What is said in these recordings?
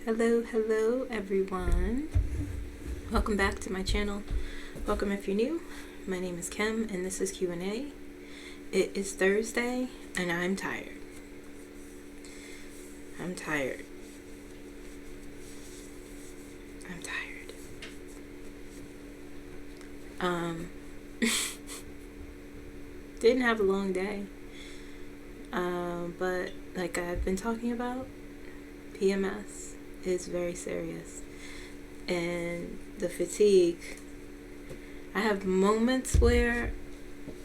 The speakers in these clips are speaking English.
Hello everyone. Welcome back to my channel. Welcome if you're new. My name is Kim and this is Q&A. It is Thursday and I'm tired. I'm tired. Didn't have a long day. But like I've been talking about, PMS is very serious, and the fatigue, I have moments where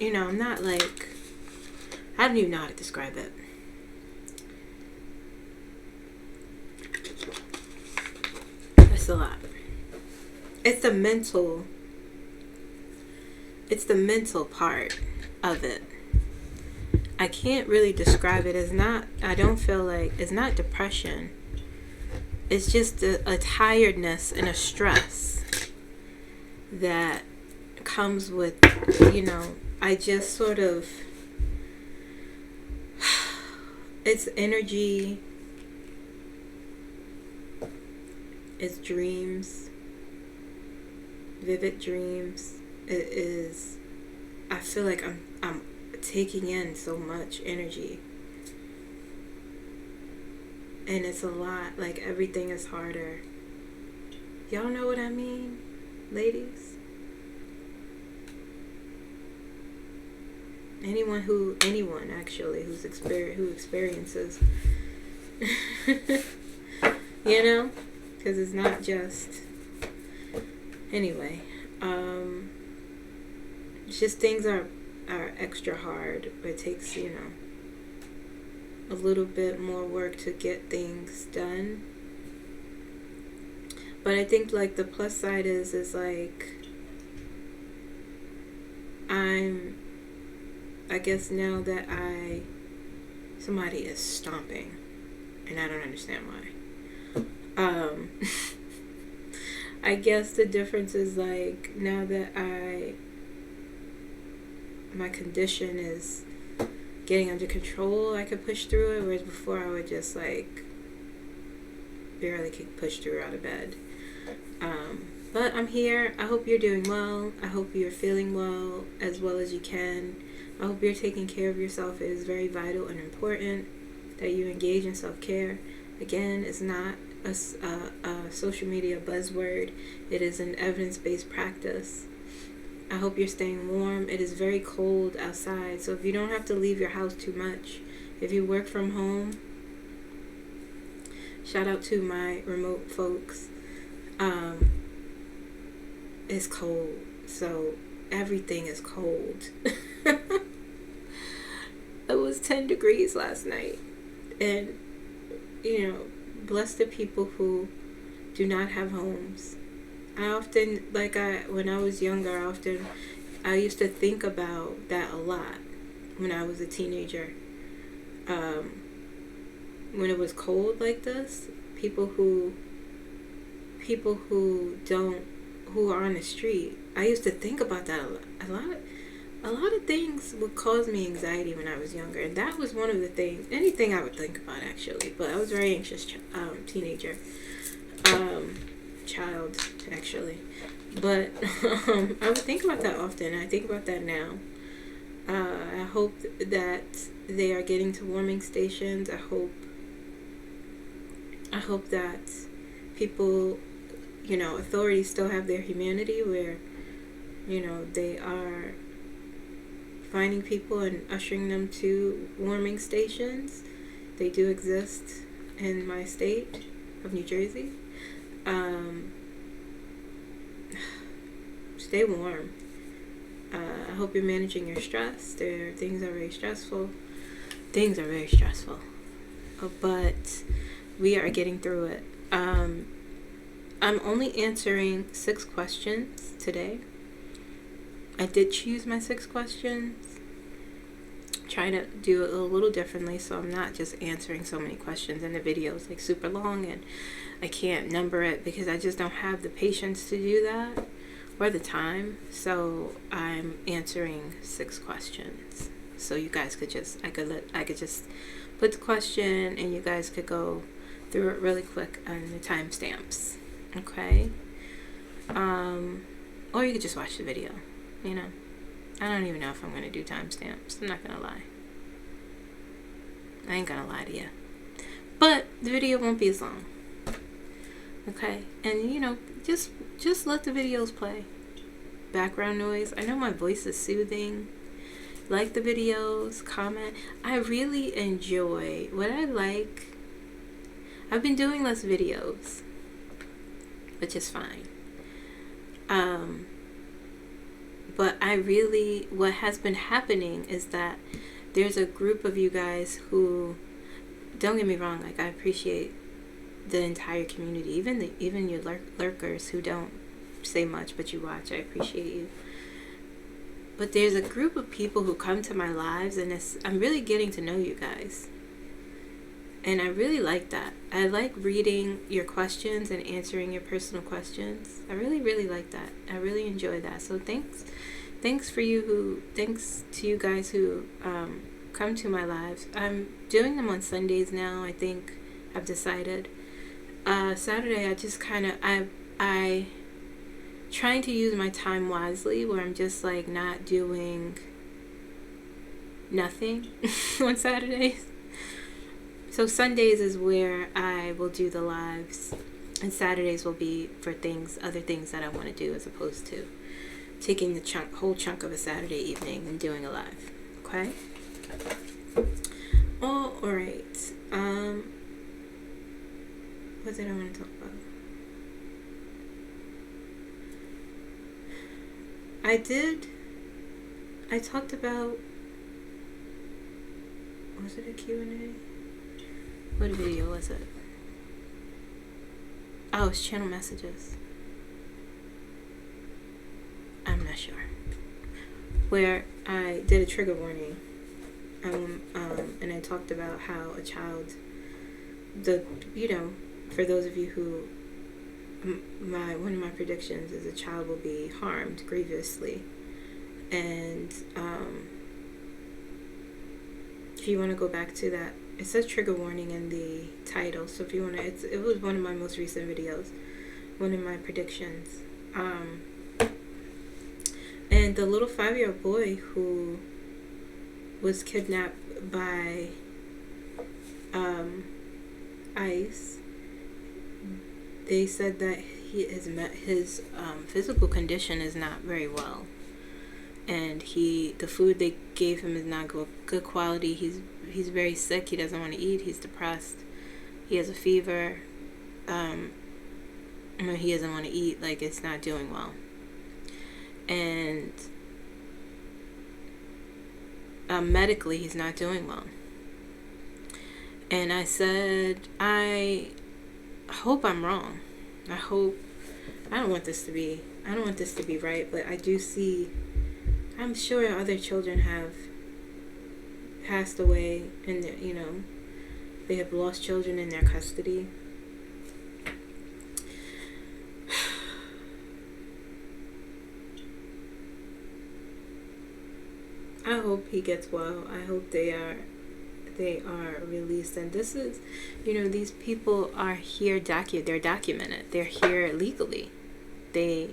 I'm not like, I don't even know how to describe it. It's a lot. It's the mental part of it. I can't really describe it as not, I don't feel like, it's not depression. It's just a tiredness and a stress that comes with, I just sort of, it's energy, it's dreams, vivid dreams. It is, I feel like I'm taking in so much energy. And it's a lot, like everything is harder. Y'all know what I mean, ladies? Anyone actually who experiences, because it's not just, anyway, it's just things are extra hard. It takes, a little bit more work to get things done. But I think like the plus side is like I guess now that somebody is stomping and I don't understand why. I guess the difference is like now that my condition is getting under control, I could push through it, whereas before I would just like barely could push through out of bed. But I'm here. I hope you're doing well. I hope you're feeling well as you can. I hope you're taking care of yourself. It is very vital and important that you engage in self-care. Again, it's not a social media buzzword. It is an evidence-based practice. I hope you're staying warm. It is very cold outside, so if you don't have to leave your house too much, if you work from home, shout out to my remote folks. It's cold, so everything is cold. It was 10 degrees last night, and bless the people who do not have homes. I often, when I was younger, I used to think about that a lot when I was a teenager. When it was cold like this, people who are on the street, I used to think about that a lot of things would cause me anxiety when I was younger, and that was one of the things, anything I would think about actually, but I was a very anxious teenager. Child actually, but I would think about that often. I think about that now. I hope that they are getting to warming stations. I hope that people, authorities still have their humanity where they are finding people and ushering them to warming stations. They do exist in my state of New Jersey. Stay warm. I hope you're managing your stress. Things are very stressful, but we are getting through it. I'm only answering 6 questions today. I did choose my 6 questions, trying to do it a little differently, so I'm not just answering so many questions in the videos like super long, and I can't number it because I just don't have the patience to do that or the time. So I'm answering 6 questions, so you guys could just I could just put the question and you guys could go through it really quick on the timestamps. Okay? Or you could just watch the video. You know? I don't even know if I'm going to do timestamps. I'm not going to lie. I ain't going to lie to you. But the video won't be as long. Okay? And, you know, just let the videos play. Background noise. I know my voice is soothing. Like the videos. Comment. I really enjoy what I like. I've been doing less videos, which is fine. But what has been happening is that there's a group of you guys who, don't get me wrong, like I appreciate the entire community, even your lurkers who don't say much but you watch. I appreciate you. But there's a group of people who come to my lives, and I'm really getting to know you guys. And I really like that. I like reading your questions and answering your personal questions. I really, really like that. I really enjoy that. So thanks to you guys who come to my lives. I'm doing them on Sundays now. I think I've decided. Saturday, I just I trying to use my time wisely, where I'm just like not doing nothing on Saturdays. So Sundays is where I will do the lives, and Saturdays will be for other things that I want to do, as opposed to taking the whole chunk of a Saturday evening and doing a live. Okay? All right. What did I want to talk about? I talked about, was it a Q&A? What video was it? Oh, it's channel messages. I'm not sure. Where I did a trigger warning. And I talked about how a child, for those of you who, one of my predictions is a child will be harmed grievously. And if you want to go back to that, it says trigger warning in the title. So if you want to, it was one of my most recent videos, one of my predictions. And the little 5-year-old boy who was kidnapped by ICE, they said that his physical condition is not very well, and the food they gave him is not good quality. He's very sick. He doesn't want to eat. He's depressed. He has a fever. He doesn't want to eat. Like, it's not doing well. And medically, he's not doing well. And I said, I hope I'm wrong. I don't want this to be right, but I do see, I'm sure other children have passed away, and they have lost children in their custody. I hope he gets well. I hope they are released. And this is, these people are here, they're documented. They're here legally. They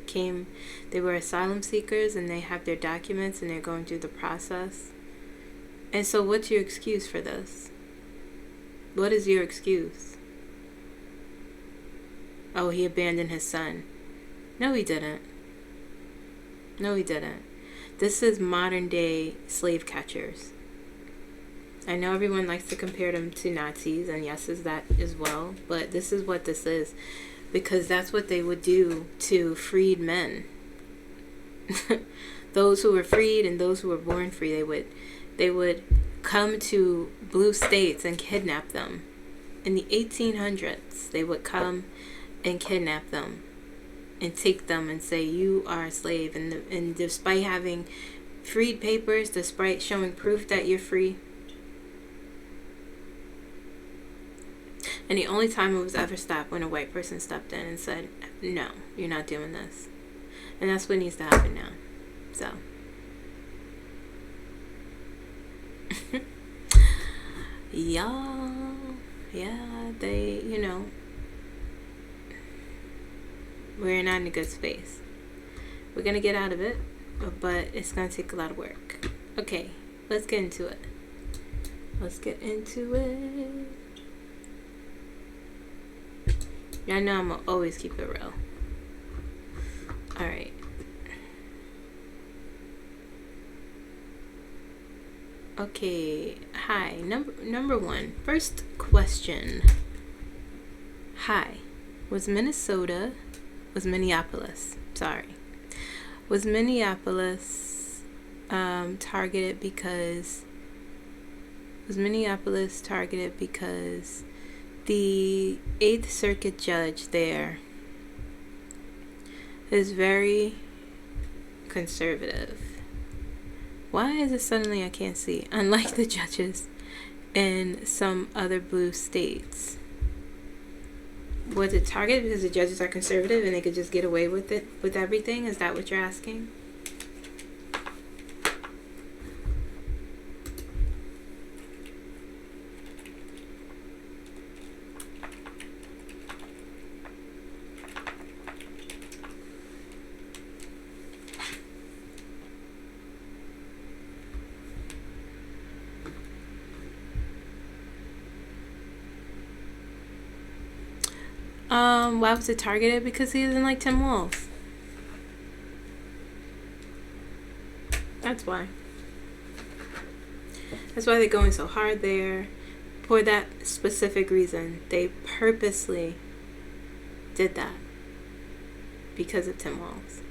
were asylum seekers, and they have their documents, and they're going through the process. And so what's your excuse for this? What is your excuse? Oh, he abandoned his son. No, he didn't. No, he didn't. This is modern day slave catchers. I know everyone likes to compare them to Nazis, and yes, is that as well, but this is what this is, because that's what they would do to freed men. Those who were freed and those who were born free, they would come to blue states and kidnap them. In the 1800s, they would come and kidnap them and take them and say, you are a slave. And despite having freed papers, despite showing proof that you're free. And the only time it was ever stopped when a white person stepped in and said, no, you're not doing this. And that's what needs to happen now. So. Y'all. Yeah, they, we're not in a good space. We're gonna get out of it, but it's gonna take a lot of work. Okay, let's get into it. I know I'm gonna always keep it real. Alright. Okay, hi. Number one. First question. Hi. Was Minneapolis targeted because the 8th Circuit judge there is very conservative? Why is it suddenly I can't see? Unlike the judges in some other blue states. Was it targeted because the judges are conservative and they could just get away with it, with everything? Is that what you're asking? Why was it targeted? Because he doesn't like Tim Walz. That's why. That's why they're going so hard there. For that specific reason. They purposely did that. Because of Tim Walz.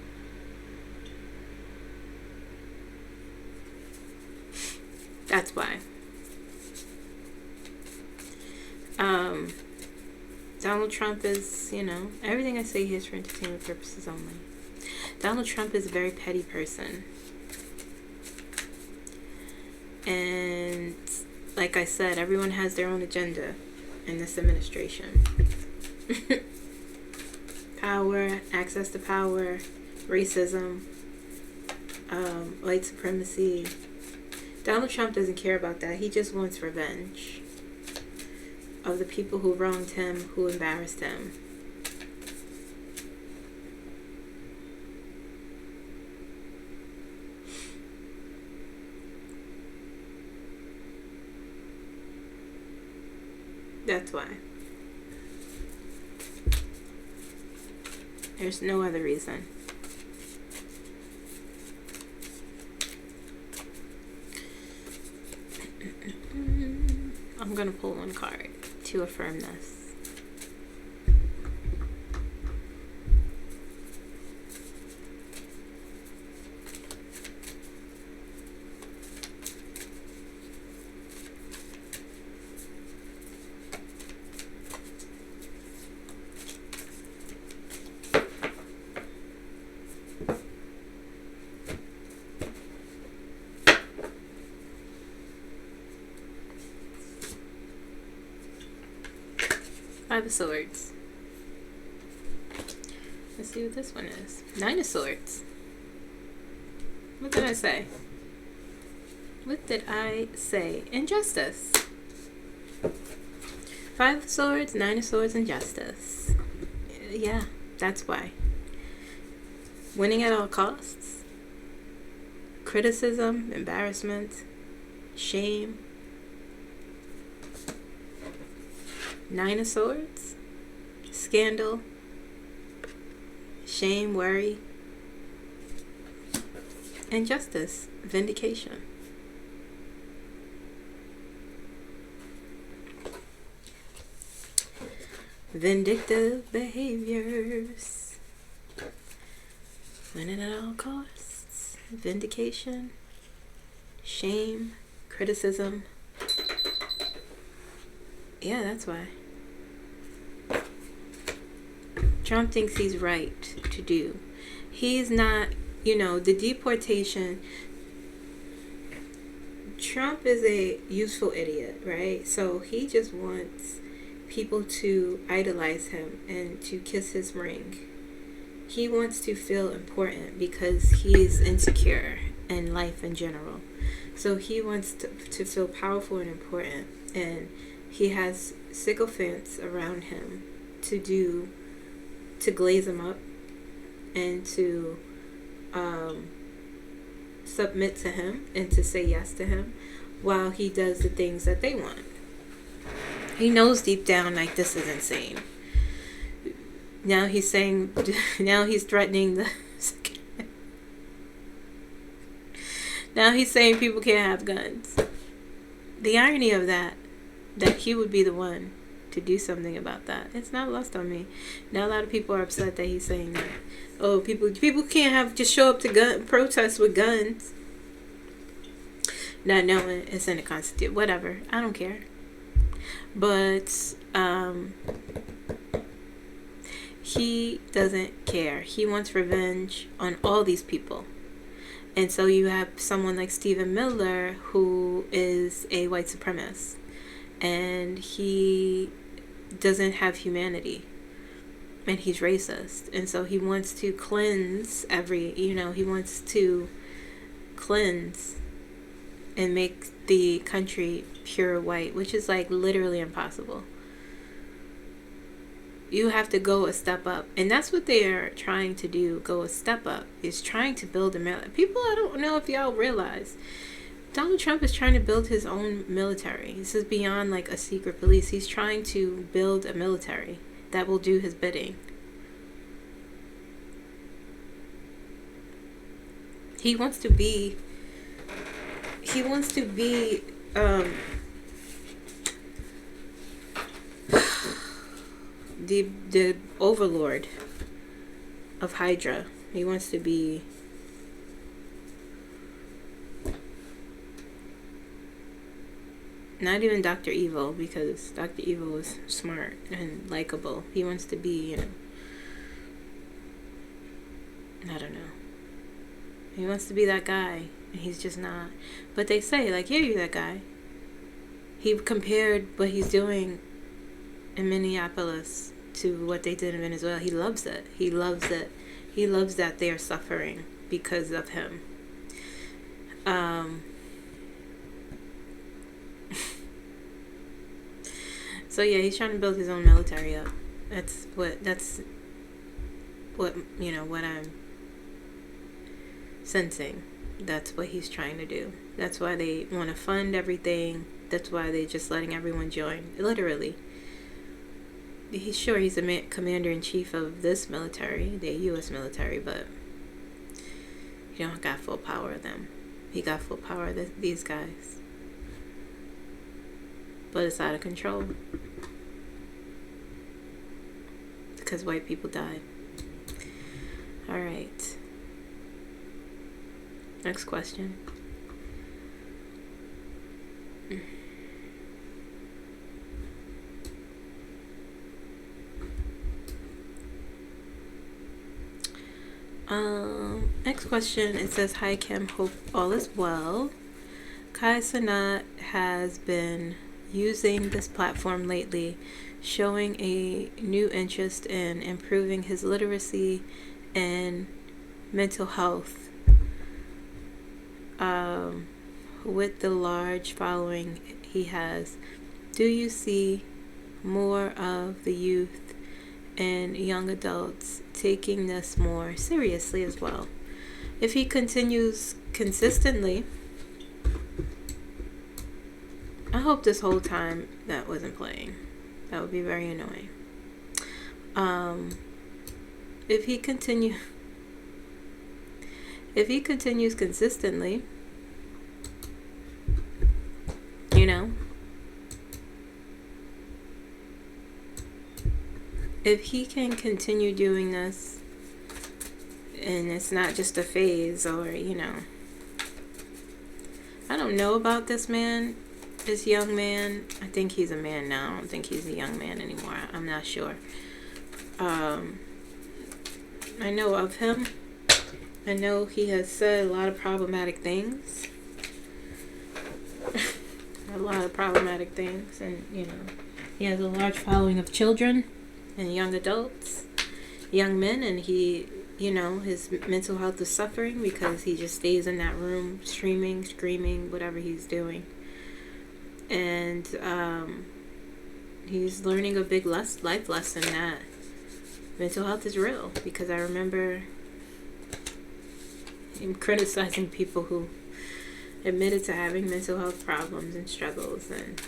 That's why. Donald Trump is, everything I say here is for entertainment purposes only. Donald Trump is a very petty person. And like I said, everyone has their own agenda in this administration. Power, access to power, racism, white supremacy. Donald Trump doesn't care about that. He just wants revenge of the people who wronged him, who embarrassed him. That's why. There's no other reason. I'm gonna pull one card to affirm this. Five of Swords. Let's see what this one is. Nine of Swords. What did I say? Injustice. Five of Swords, Nine of Swords, Injustice. Yeah, that's why. Winning at all costs. Criticism, embarrassment, shame. Nine of Swords, scandal, shame, worry, injustice, vindication. Vindictive behaviors. Winning at all costs. Vindication, shame, criticism. Yeah, that's why. Trump thinks he's right to do. He's not, the deportation. Trump is a useful idiot, right? So he just wants people to idolize him and to kiss his ring. He wants to feel important because he's insecure in life in general. So he wants to feel powerful and important. And he has sycophants around him to glaze him up and to submit to him and to say yes to him while he does the things that they want. He knows deep down, like, this is insane. Now he's saying, now he's threatening the, now he's saying people can't have guns. The irony of that he would be the one to do something about that. It's not lost on me. Now a lot of people are upset that he's saying that. Oh, people can't just show up to protests with guns. Not knowing it's in the Constitution. Whatever. I don't care. But he doesn't care. He wants revenge on all these people. And so you have someone like Stephen Miller, who is a white supremacist. And he doesn't have humanity. And he's racist. And so he wants to cleanse he wants to cleanse and make the country pure white, which is like literally impossible. You have to go a step up. And that's what they are trying to do, go a step up. Is trying to build a military. People, I don't know if y'all realize, Donald Trump is trying to build his own military. This is beyond like a secret police. He's trying to build a military that will do his bidding. He wants to be the overlord of Hydra. He wants to be not even Dr. Evil, because Dr. Evil is smart and likable. He wants to be, I don't know. He wants to be that guy, and he's just not. But they say, like, yeah, you're that guy. He compared what he's doing in Minneapolis to what they did in Venezuela. He loves it. He loves it. He loves that they are suffering because of him. So yeah, he's trying to build his own military up. That's what what I'm sensing. That's what he's trying to do. That's why they want to fund everything. That's why they're just letting everyone join. Literally. He's a commander-in-chief of this military, the U.S. military, but he don't got full power of them. He got full power of these guys. But it's out of control. Because white people died. Alright. Next question. Next question. It says, hi Kim, hope all is well. Kai Cenat has been using this platform lately, showing a new interest in improving his literacy and mental health. With the large following he has, do you see more of the youth and young adults taking this more seriously as well? If he continues consistently, I hope this whole time that wasn't playing. That would be very annoying. If he continues consistently, if he can continue doing this, and it's not just a phase, or I don't know about this man, this young man. I think he's a man now. I don't think he's a young man anymore. I'm not sure. I know of him. I know he has said a lot of problematic things. A lot of problematic things, and he has a large following of children and young adults, young men, and he, his mental health is suffering because he just stays in that room streaming, screaming, whatever he's doing. And he's learning a big life lesson that mental health is real. Because I remember him criticizing people who admitted to having mental health problems and struggles, and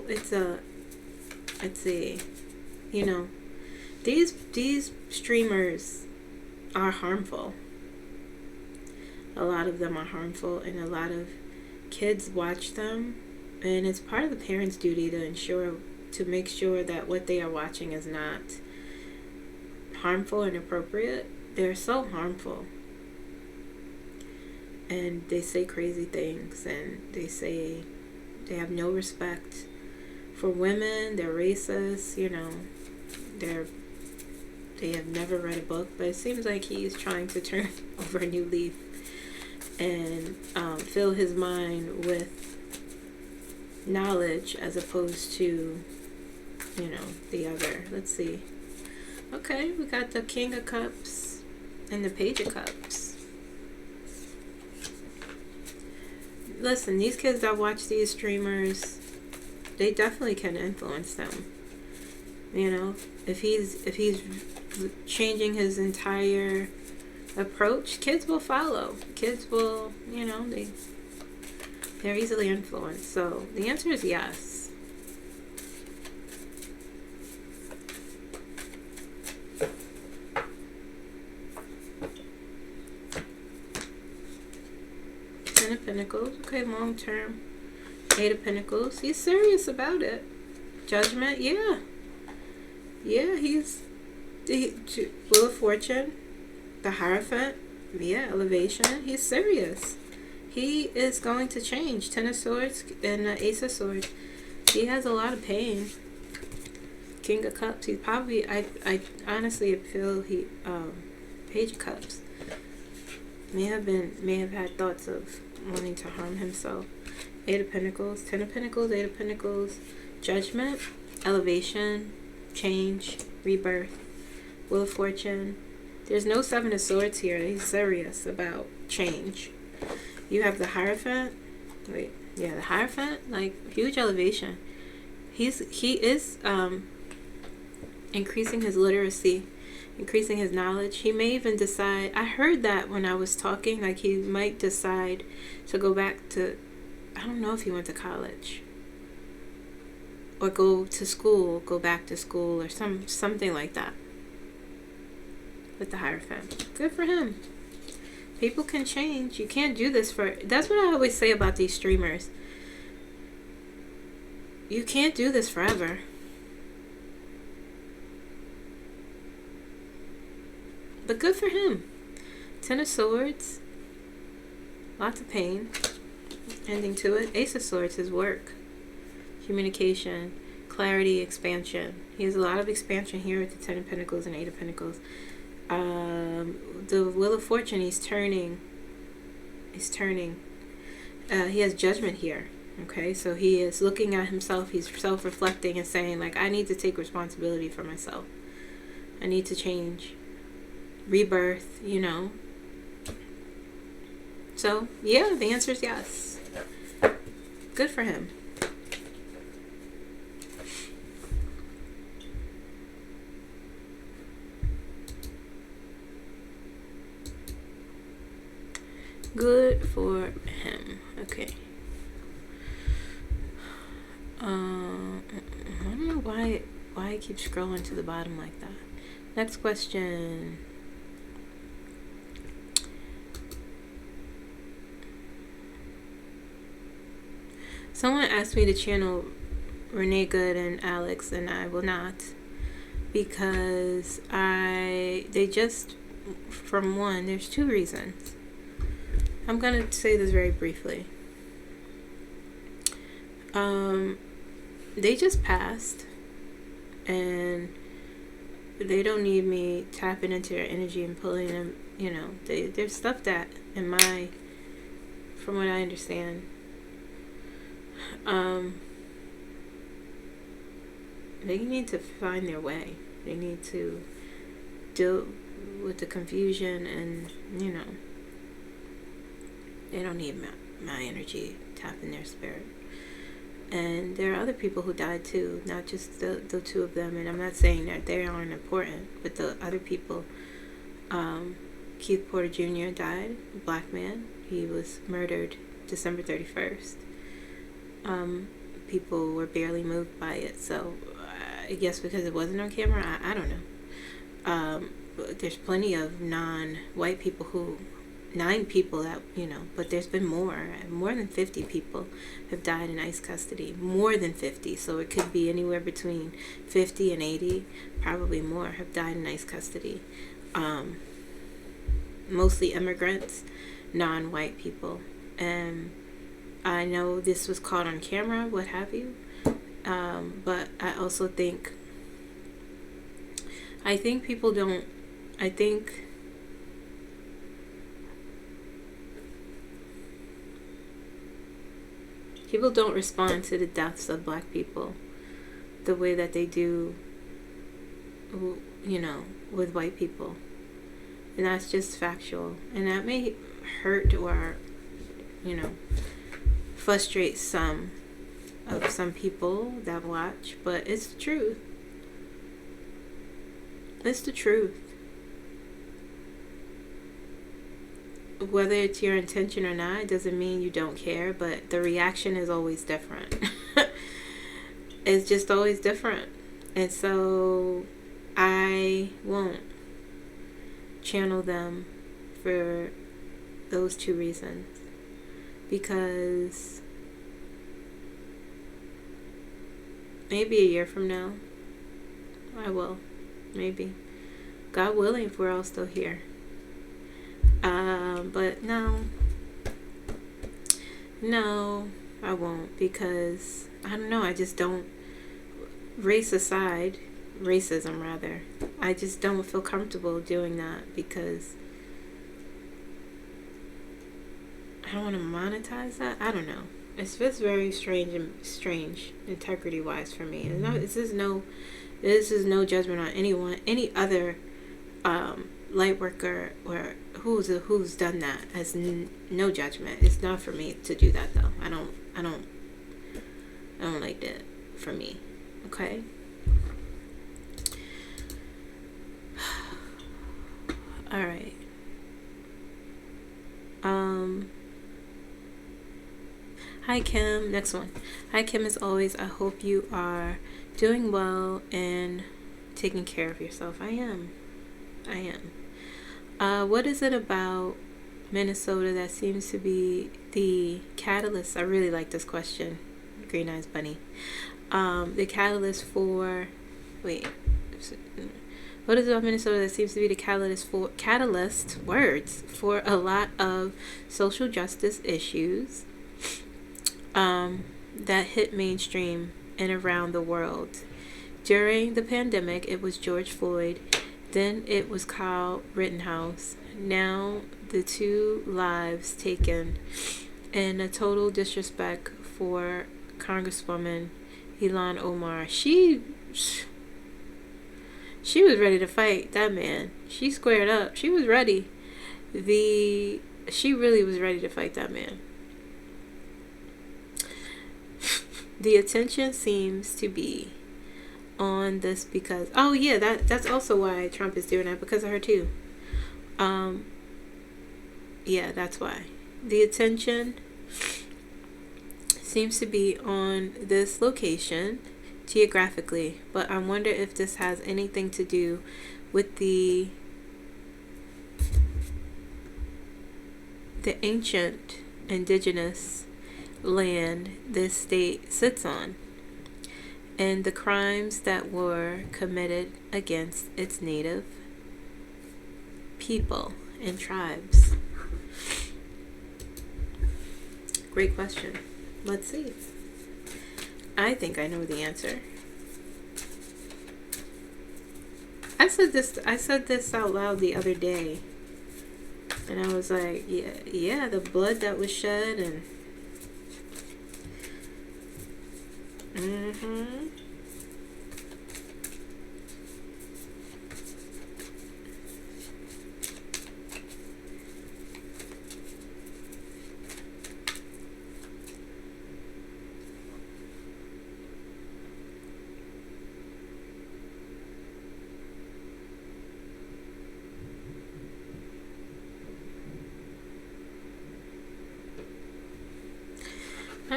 it's a you know, these streamers are harmful. A lot of them are harmful, and a lot of kids watch them, and it's part of the parents' duty to make sure that what they are watching is not harmful and inappropriate. They're so harmful, and they say crazy things, and they have no respect for women. They're racist, they have never read a book, but it seems like he's trying to turn over a new leaf and fill his mind with knowledge as opposed to, the other. Let's see. Okay, we got the King of Cups and the Page of Cups. Listen, these kids that watch these streamers, they definitely can influence them. If he's changing his entire approach, kids will follow. Kids will, they're easily influenced. So the answer is yes. Ten of Pentacles. Okay, long term. Eight of Pentacles. He's serious about it. Judgment. Yeah. Yeah, Wheel of Fortune. The Hierophant. Yeah, elevation. He's serious. He is going to change. Ten of Swords and Ace of Swords. He has a lot of pain. King of Cups. He's probably, I honestly feel Page of Cups. May have had thoughts of wanting to harm himself. Eight of Pentacles. Ten of Pentacles. Eight of Pentacles. Judgment. Elevation. Change. Rebirth. Wheel of Fortune. There's no Seven of Swords here. He's serious about change. You have the Hierophant. The Hierophant, like, huge elevation. He is increasing his literacy, increasing his knowledge. He may even decide, I heard that when I was talking, like he might decide to go back to, I don't know if he went to college or go back to school or something like that. With the Hierophant. Good for him. People can change. You can't do this that's what I always say about these streamers. You can't do this forever. But good for him. Ten of Swords. Lots of pain. Ending to it. Ace of Swords, his work. Communication. Clarity, expansion. He has a lot of expansion here with the Ten of Pentacles and Eight of Pentacles. The Wheel of Fortune, he's turning. He has Judgment here. Okay, so he is looking at himself. He's self-reflecting and saying, like, I need to take responsibility for myself. I need to change. Rebirth, So, yeah, the answer is yes. Good for him. Good for him. Okay. I don't know why I keep scrolling to the bottom like that. Next question. Someone asked me to channel Renee Good and Alex, and I will not, because there's two reasons. I'm going to say this very briefly. They just passed, and they don't need me tapping into their energy and pulling them, there's stuff that, from what I understand, they need to find their way. They need to deal with the confusion, and, they don't need my energy tapping their spirit. And there are other people who died too, not just the two of them. And I'm not saying that they aren't important, but the other people. Keith Porter Jr. died, a black man. He was murdered December 31st. People were barely moved by it. So I guess because it wasn't on camera, I don't know. But there's plenty of non-white people who, 9 people that, but there's been more than 50 people have died in ICE custody, more than 50. So it could be anywhere between 50 and 80, probably more, have died in ICE custody. Mostly immigrants, non-white people. And I know this was caught on camera, what have you. But I also think people don't, people don't respond to the deaths of black people the way that they do, with white people. And that's just factual. And that may hurt or, frustrate some people that watch, but it's the truth. It's the truth. Whether it's your intention or not, it doesn't mean you don't care, but the reaction is always different. It's just always different. And so I won't channel them for those 2 reasons. Because maybe a year from now, I will. Maybe. God willing, if we're all still here. But no, I won't, because I don't know, I just don't, racism rather, I just don't feel comfortable doing that, because I don't want to monetize that. I don't know. It's just very strange integrity wise for me. And this is no judgment on anyone, any other light worker or who's done that. Has no judgment. It's not for me to do that though. I don't like that for me. Okay. All right. Hi Kim, next one. Hi Kim, as always, I hope you are doing well and taking care of yourself. I am. What is it about Minnesota that seems to be the catalyst? I really like this question. Green Eyes Bunny. The catalyst for, what is it about Minnesota that seems to be the catalyst for a lot of social justice issues that hit mainstream and around the world? During the pandemic, it was George Floyd. Then it was Kyle Rittenhouse. Now the 2 lives taken, and a total disrespect for Congresswoman Ilhan Omar. She was ready to fight that man. She squared up. She was ready. She really was ready to fight that man. The attention seems to be on this because, that's also why Trump is doing that, because of her too. That's why. The attention seems to be on this location geographically, but I wonder if this has anything to do with the ancient indigenous land this state sits on, and the crimes that were committed against its native people and tribes. Great question. Let's see. I think I know the answer. I said this out loud the other day, and I was like, yeah, the blood that was shed, and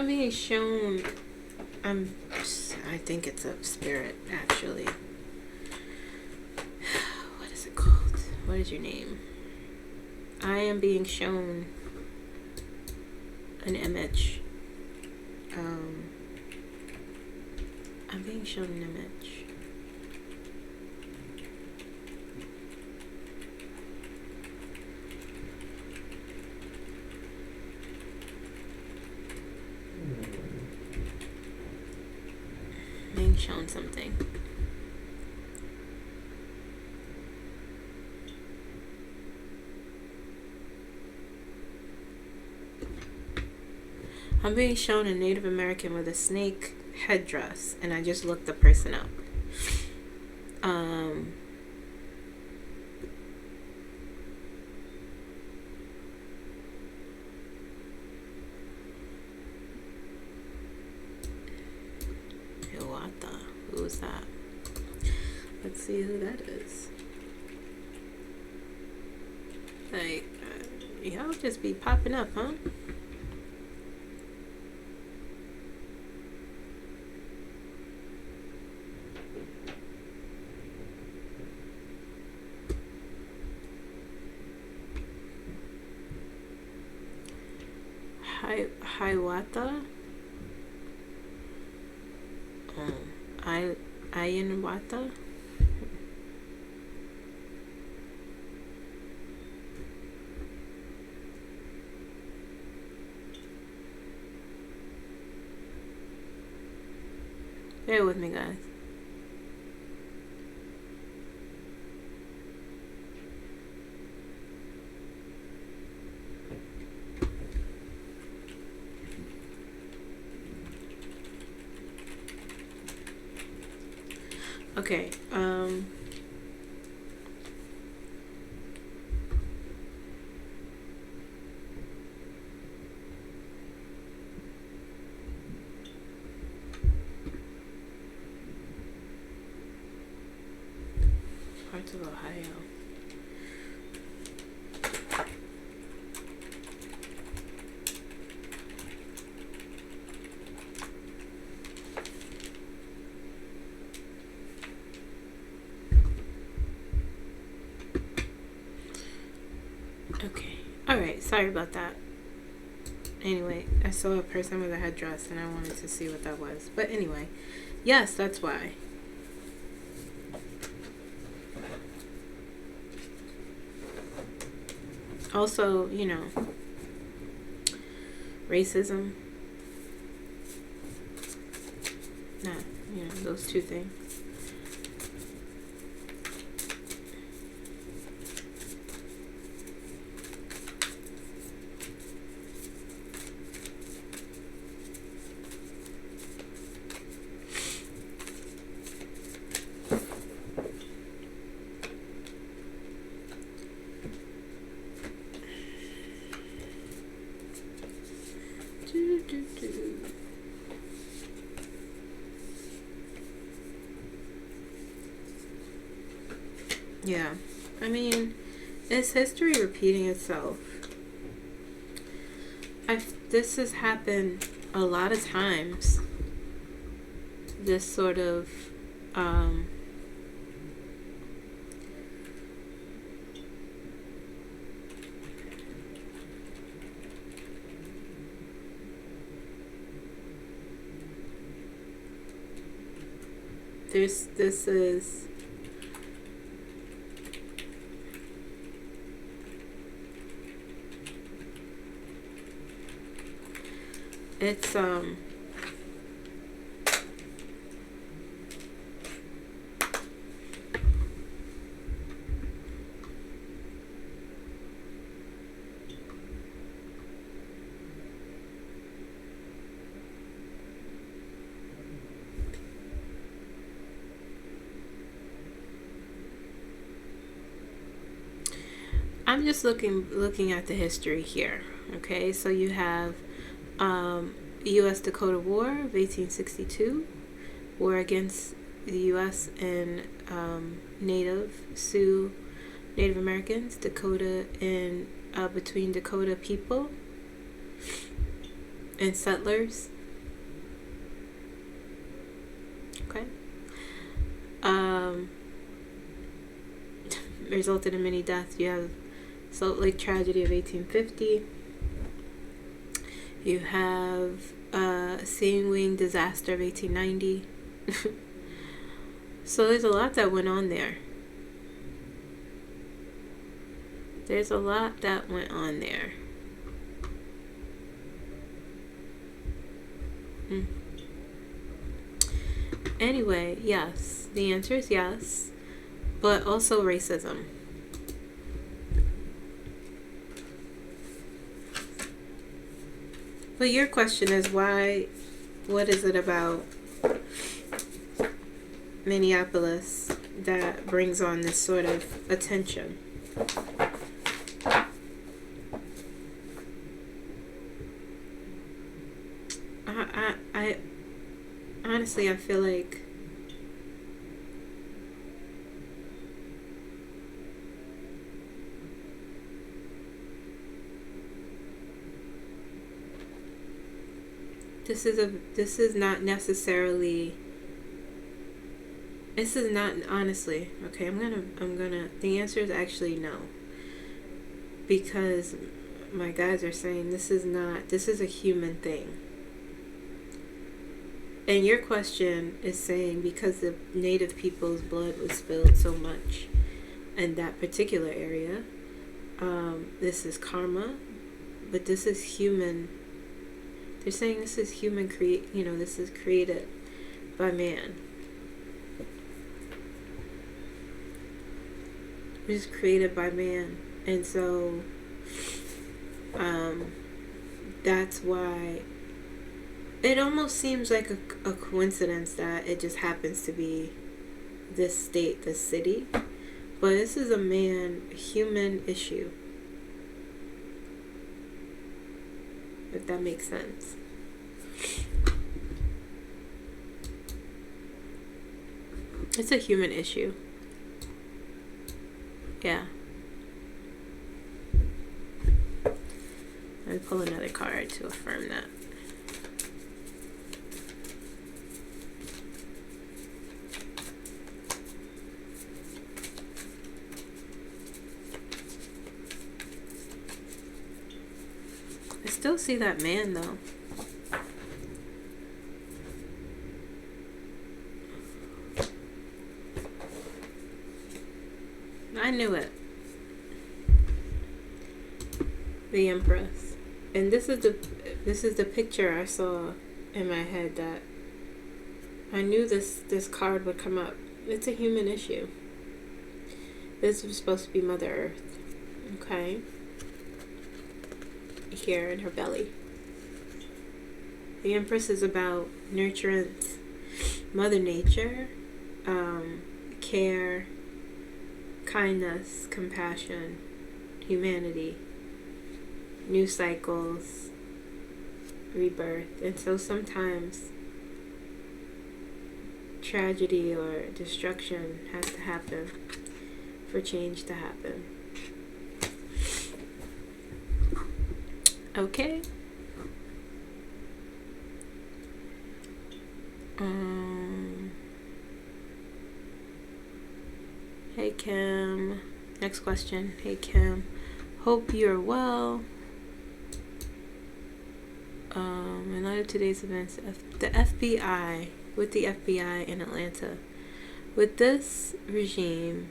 I'm being shown. I think it's a spirit, actually. What is it called? What is your name? I am being shown an image. I'm being shown an image. Being shown something. I'm being shown a Native American with a snake headdress, and I just looked the person up. What the? Who is that? Let's see who that is. Like, y'all just be popping up, huh? Hiawatha? Ayanwatha? Bear with me, guys. Okay, parts of Ohio. Okay. Alright, sorry about that. Anyway, I saw a person with a headdress and I wanted to see what that was. But anyway, yes, that's why. Also, you know, racism. Nah, you know, those two things. Yeah, I mean, is history repeating itself? This has happened a lot of times. This sort of this is it's I'm just looking at the history here. Okay, so you have U.S. Dakota War of 1862, war against the U.S. and Native Americans, Dakota and between Dakota people and settlers. Okay. Resulted in many deaths. You have Salt Lake tragedy of 1850. You have Seeing Wing disaster of 1890. So there's a lot that went on there. There's a lot that went on there. Anyway, yes. The answer is yes. But also racism. But your question is why, what is it about Minneapolis that brings on this sort of attention? I honestly, I feel like this is not necessarily, this is not, honestly, okay, I'm gonna the answer is actually no, because my guys are saying this is a human thing. And your question is saying because the native people's blood was spilled so much in that particular area, this is karma, but this is human. They're saying this is human this is created by man. This is created by man. And so that's why it almost seems like a coincidence that it just happens to be this state, this city. But this is a human issue. If that makes sense. It's a human issue. Yeah. Let me pull another card to affirm that. I still see that man though. I knew it. The Empress. And this is the picture I saw in my head that I knew this card would come up. It's a human issue. This was supposed to be Mother Earth. Okay. Here in her belly. The Empress is about nurturance, Mother Nature, care, kindness, compassion, humanity, new cycles, rebirth. And so sometimes tragedy or destruction has to happen for change to happen. Okay. Hey Kim. Next question. Hey Kim. Hope you're well. In light of today's events, the FBI in Atlanta, will this regime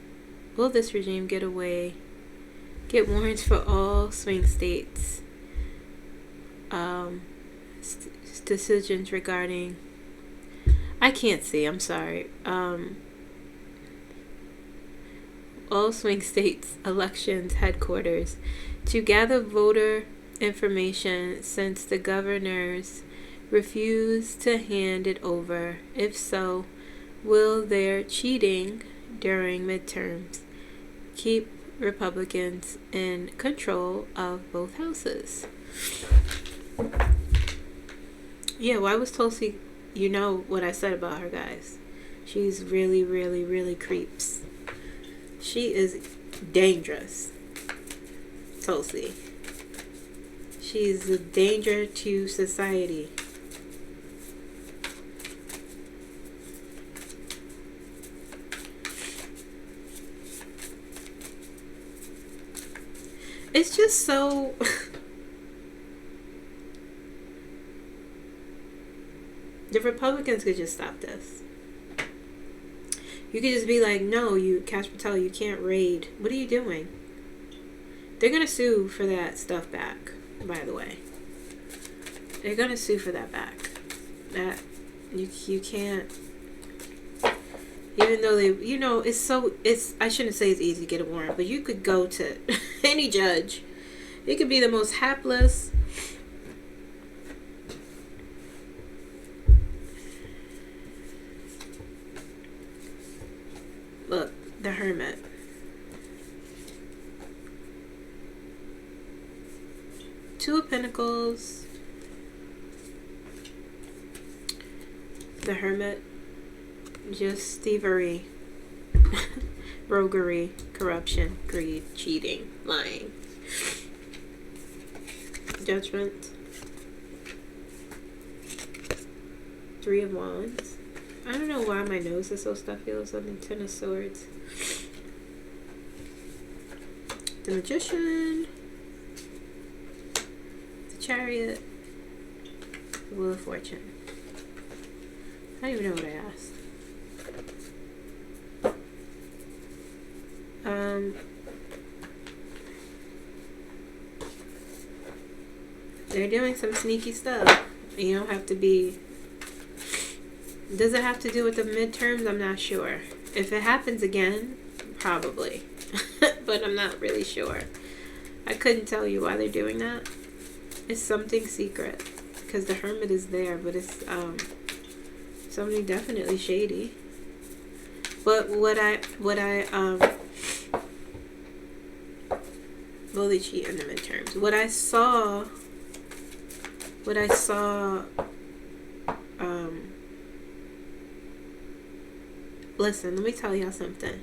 get warrants for all swing states? Decisions regarding, I can't see, I'm sorry, all swing states elections headquarters to gather voter information since the governors refused to hand it over. If so, will their cheating during midterms keep Republicans in control of both houses? Yeah, why was Tulsi, you know what I said about her, guys. She's really, really, really creeps. She is dangerous. Tulsi. She's a danger to society. It's just so... The Republicans could just stop this. You could just be like, no, you, Cash Patel, you can't raid. What are you doing? They're going to sue for that stuff back, by the way. They're going to sue for that back. That, you can't, even though they, you know, it's, I shouldn't say it's easy to get a warrant, but you could go to any judge. It could be the most hapless, look, the Hermit. Two of Pentacles. The Hermit. Just thievery. Roguery. Corruption. Greed. Cheating. Lying. Judgment. Three of Wands. I don't know why my nose is so stuffy. Or something. Ten of Swords. The Magician. The Chariot. The Wheel of Fortune. I don't even know what I asked. They're doing some sneaky stuff. You don't have to be... Does it have to do with the midterms? I'm not sure. If it happens again, probably. But I'm not really sure. I couldn't tell you why they're doing that. It's something secret. Because the Hermit is there, but it's something definitely shady. But will they cheat in the midterms? What I saw, listen, let me tell y'all something.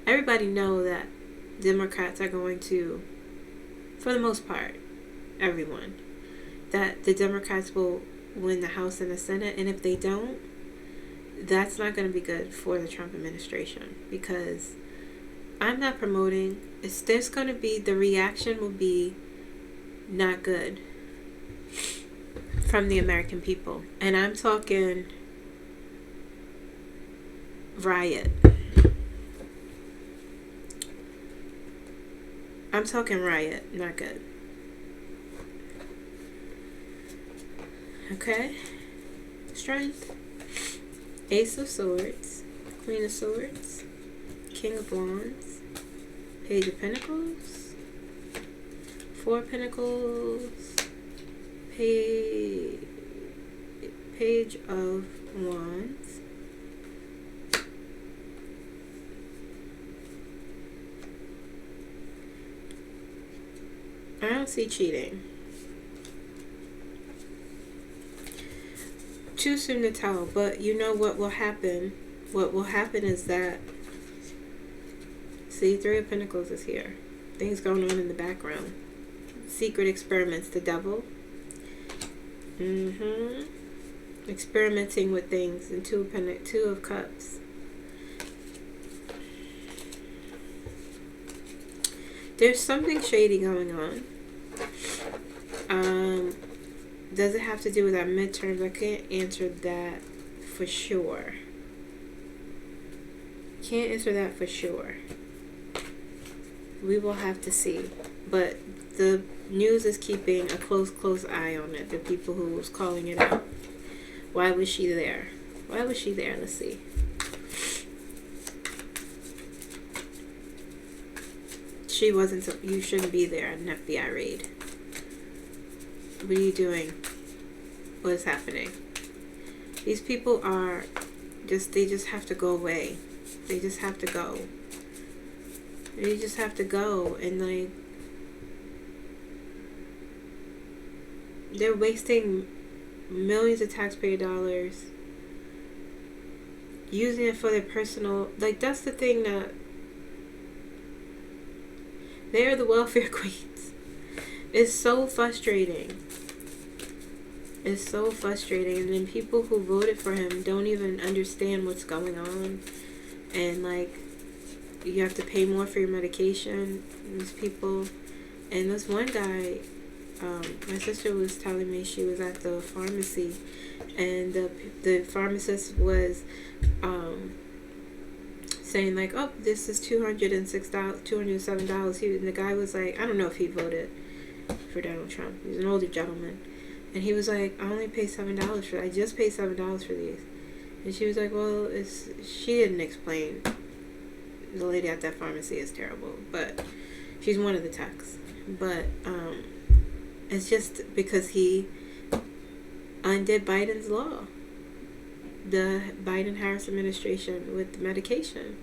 Everybody know that Democrats are going to, for the most part, everyone, that the Democrats will win the House and the Senate, and if they don't, that's not going to be good for the Trump administration, because I'm not promoting, there's going to be, the reaction will be not good from the American people, and I'm talking riot. I'm talking riot, not good. Okay? Strength. Ace of Swords. Queen of Swords. King of Wands. Page of Pentacles. Four of Pentacles. Page of Wands. I don't see cheating. Too soon to tell, but you know what will happen? What will happen is that, see, Three of Pentacles is here. Things going on in the background. Secret experiments, the devil. Experimenting with things, and Two of Cups. There's something shady going on. Does it have to do with our midterms? I can't answer that for sure. Can't answer that for sure. We will have to see. But the news is keeping a close eye on it. The people who was calling it out. Why was she there? Why was she there? Let's see. She wasn't, you shouldn't be there at an FBI raid. What are you doing? What is happening? These people are just, they just have to go away. They just have to go. They just have to go, and like, they're wasting millions of taxpayer dollars using it for their personal, like, that's the thing, that they are the welfare queens. It's so frustrating. It's so frustrating. And then people who voted for him don't even understand what's going on. And, like, you have to pay more for your medication. These people. And this one guy, my sister was telling me she was at the pharmacy. And the pharmacist was saying, like, oh, this is $207. And the guy was like, I don't know if he voted for Donald Trump. He's an older gentleman. And he was like, I only pay $7 for it. I just paid $7 for these. And she was like, well, she didn't explain. The lady at that pharmacy is terrible. But she's one of the techs. But it's just because he undid Biden's law. The Biden-Harris administration with the medications.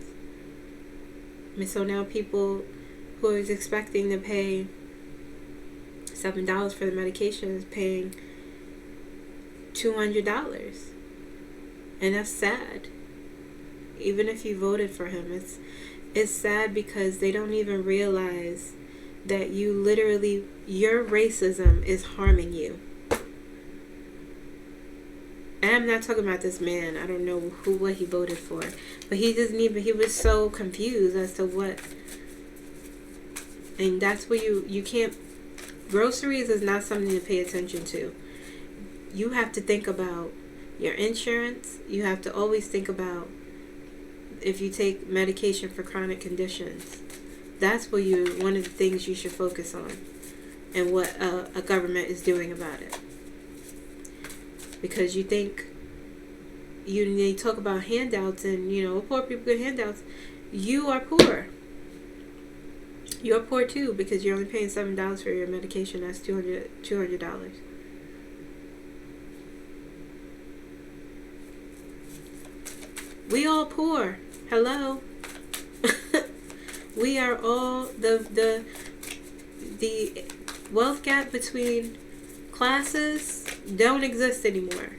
And so now people who are expecting to pay $7 for the medication is paying $200. And that's sad. Even if you voted for him, it's sad because they don't even realize that your racism is harming you. And I'm not talking about this man. I don't know what he voted for. But he was so confused as to what. And that's where you can't. Groceries is not something to pay attention to. You have to think about your insurance. You have to always think about if you take medication for chronic conditions. That's one of the things you should focus on, and what a government is doing about it. Because you think they talk about handouts and poor people get handouts. You are poor. You're poor too because you're only paying $7 for your medication. That's $200. We all poor. Hello. We are all the wealth gap between classes don't exist anymore.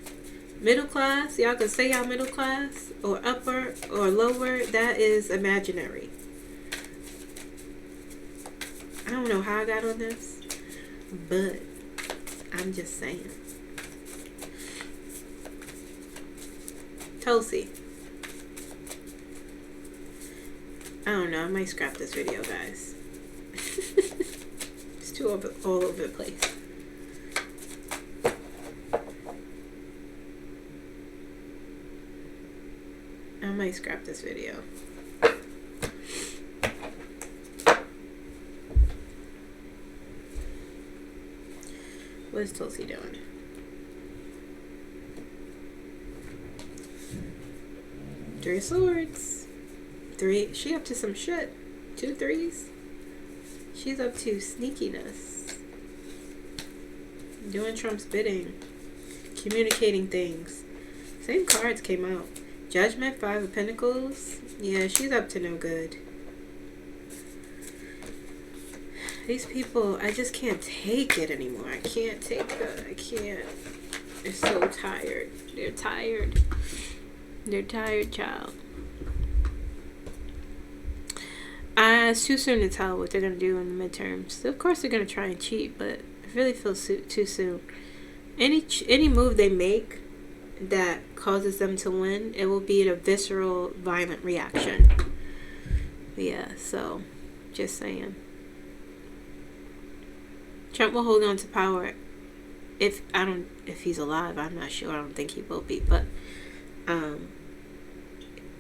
Middle class, y'all can say y'all middle class or upper or lower, that is imaginary. I don't know how I got on this, but I'm just saying. Tulsi. I don't know, I might scrap this video, guys. It's too all over the place. I might scrap this video. What is Tulsi doing? Three of Swords. She up to some shit. 2 3s. She's up to sneakiness. Doing Trump's bidding. Communicating things. Same cards came out. Judgment, 5 of Pentacles. Yeah, she's up to no good. These people, I just can't take it anymore. I can't take it. I can't. They're so tired. They're tired. They're tired, child. It's too soon to tell what they're going to do in the midterms. Of course they're going to try and cheat, but I really feel too soon. Any move they make that causes them to win, it will be a visceral, violent reaction. Yeah, so just saying. Trump will hold on to power if he's alive. I'm not sure. I don't think he will be, but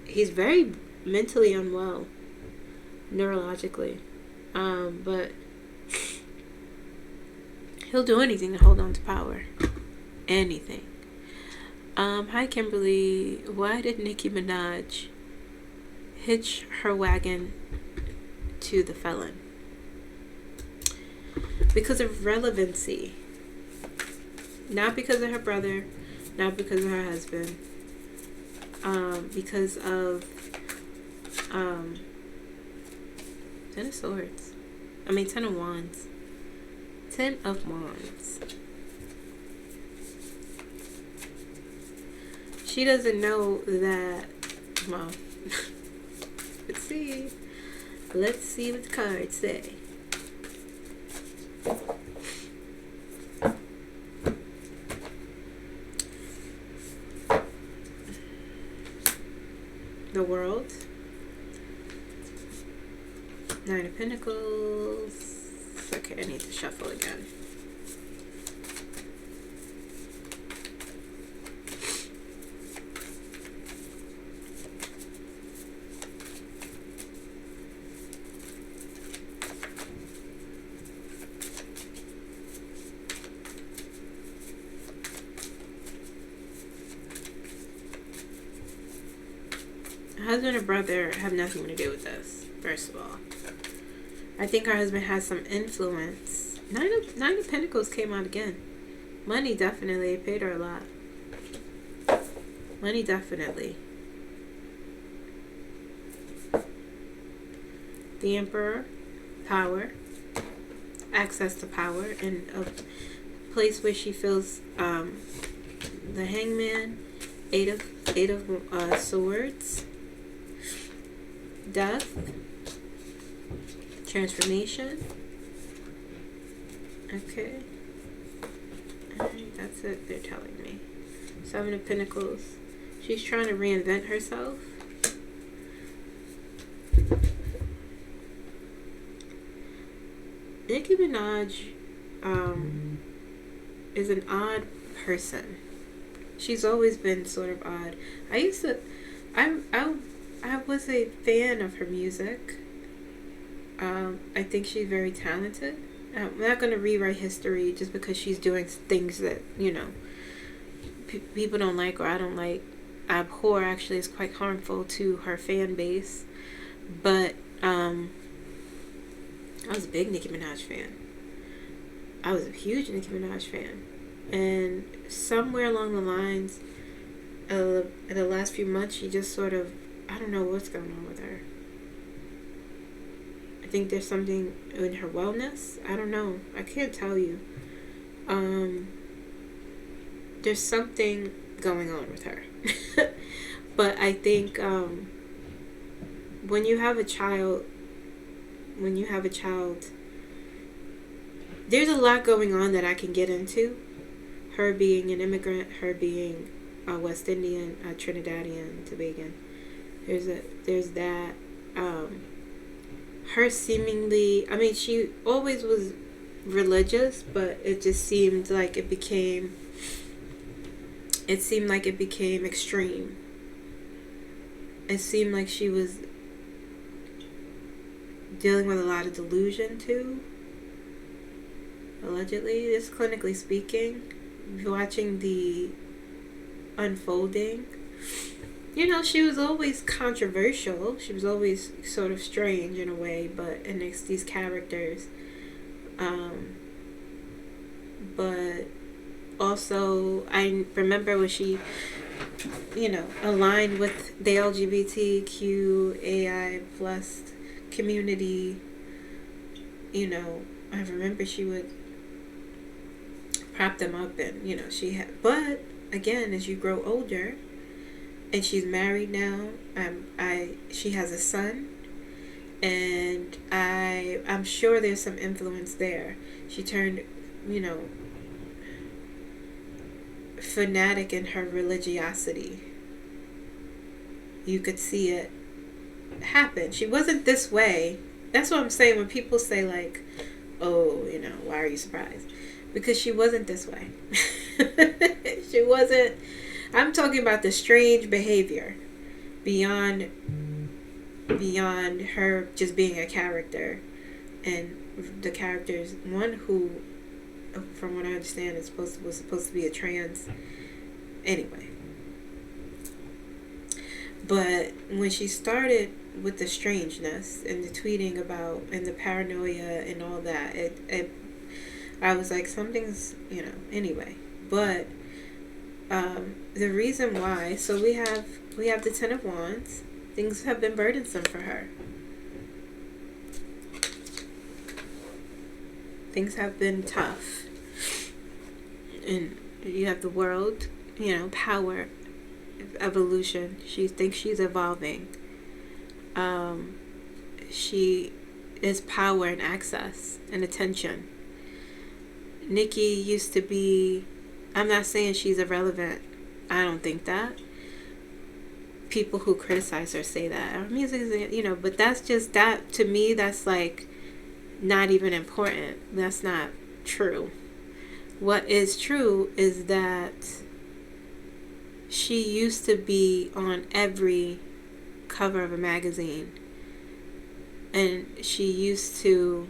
he's very mentally unwell, neurologically, but he'll do anything to hold on to power. Anything. Hi Kimberly. Why did Nicki Minaj hitch her wagon to the felon? Because of relevancy. Not because of her brother, not because of her husband. Because of 10 of Swords. 10 of Wands. 10 of Wands. She doesn't know that, well, let's see what the cards say. Nine of Pentacles. Okay, I need to shuffle again. Husband or brother have nothing to do with this, first of all. I think her husband has some influence. Nine of Pentacles came out again. Money, definitely. It paid her a lot. Money, definitely. The Emperor. Power. Access to power. And a place where she feels the Hangman. Eight of Swords. Death. Transformation. Okay. Alright, that's it they're telling me. Seven of Pentacles. She's trying to reinvent herself. Nicki Minaj is an odd person. She's always been sort of odd. I was a fan of her music. I think she's very talented. I'm not going to rewrite history just because she's doing things that, you know, people don't like or I don't like. I abhor, actually, is quite harmful to her fan base. But I was a big Nicki Minaj fan. I was a huge Nicki Minaj fan. And somewhere along the lines in the last few months, she just sort of, I don't know what's going on with her. I think there's something in her wellness. I don't know. I can't tell you. There's something going on with her. But I think when you have a child, there's a lot going on that I can get into. Her being an immigrant, her being a West Indian, a Trinidadian, Tobagan. There's that. Her seemingly, I mean, she always was religious, but it just seemed like it became extreme. It seemed like she was dealing with a lot of delusion too. Allegedly, this clinically speaking, watching the unfolding. You know, she was always controversial. She was always sort of strange in a way, but in these characters. But also, I remember when she, you know, aligned with the LGBTQAI plus community. You know, I remember she would prop them up, and you know, she had. But again, as you grow older. And she's married now. She has a son, and I'm sure there's some influence there. She turned, you know, fanatic in her religiosity. You could see it happen. She wasn't this way. That's what I'm saying when people say like, "Oh, you know, why are you surprised?" Because she wasn't this way. She wasn't. I'm talking about the strange behavior beyond her just being a character, and the character's one who, from what I understand, was supposed to be a trans. Anyway, but when she started with the strangeness and the tweeting about and the paranoia and all that, I was like, something's, you know. Anyway, but. The reason why, so we have the Ten of Wands. Things have been burdensome for her. Things have been tough. And you have the World, you know, power, evolution. She thinks she's evolving. She is power and access and attention. Nicki used to be, I'm not saying she's irrelevant. I don't think that. people who criticize her say that our music is, you know, but that's just, that to me, that's like not even important. That's not true. What is true is that she used to be on every cover of a magazine, and she used to,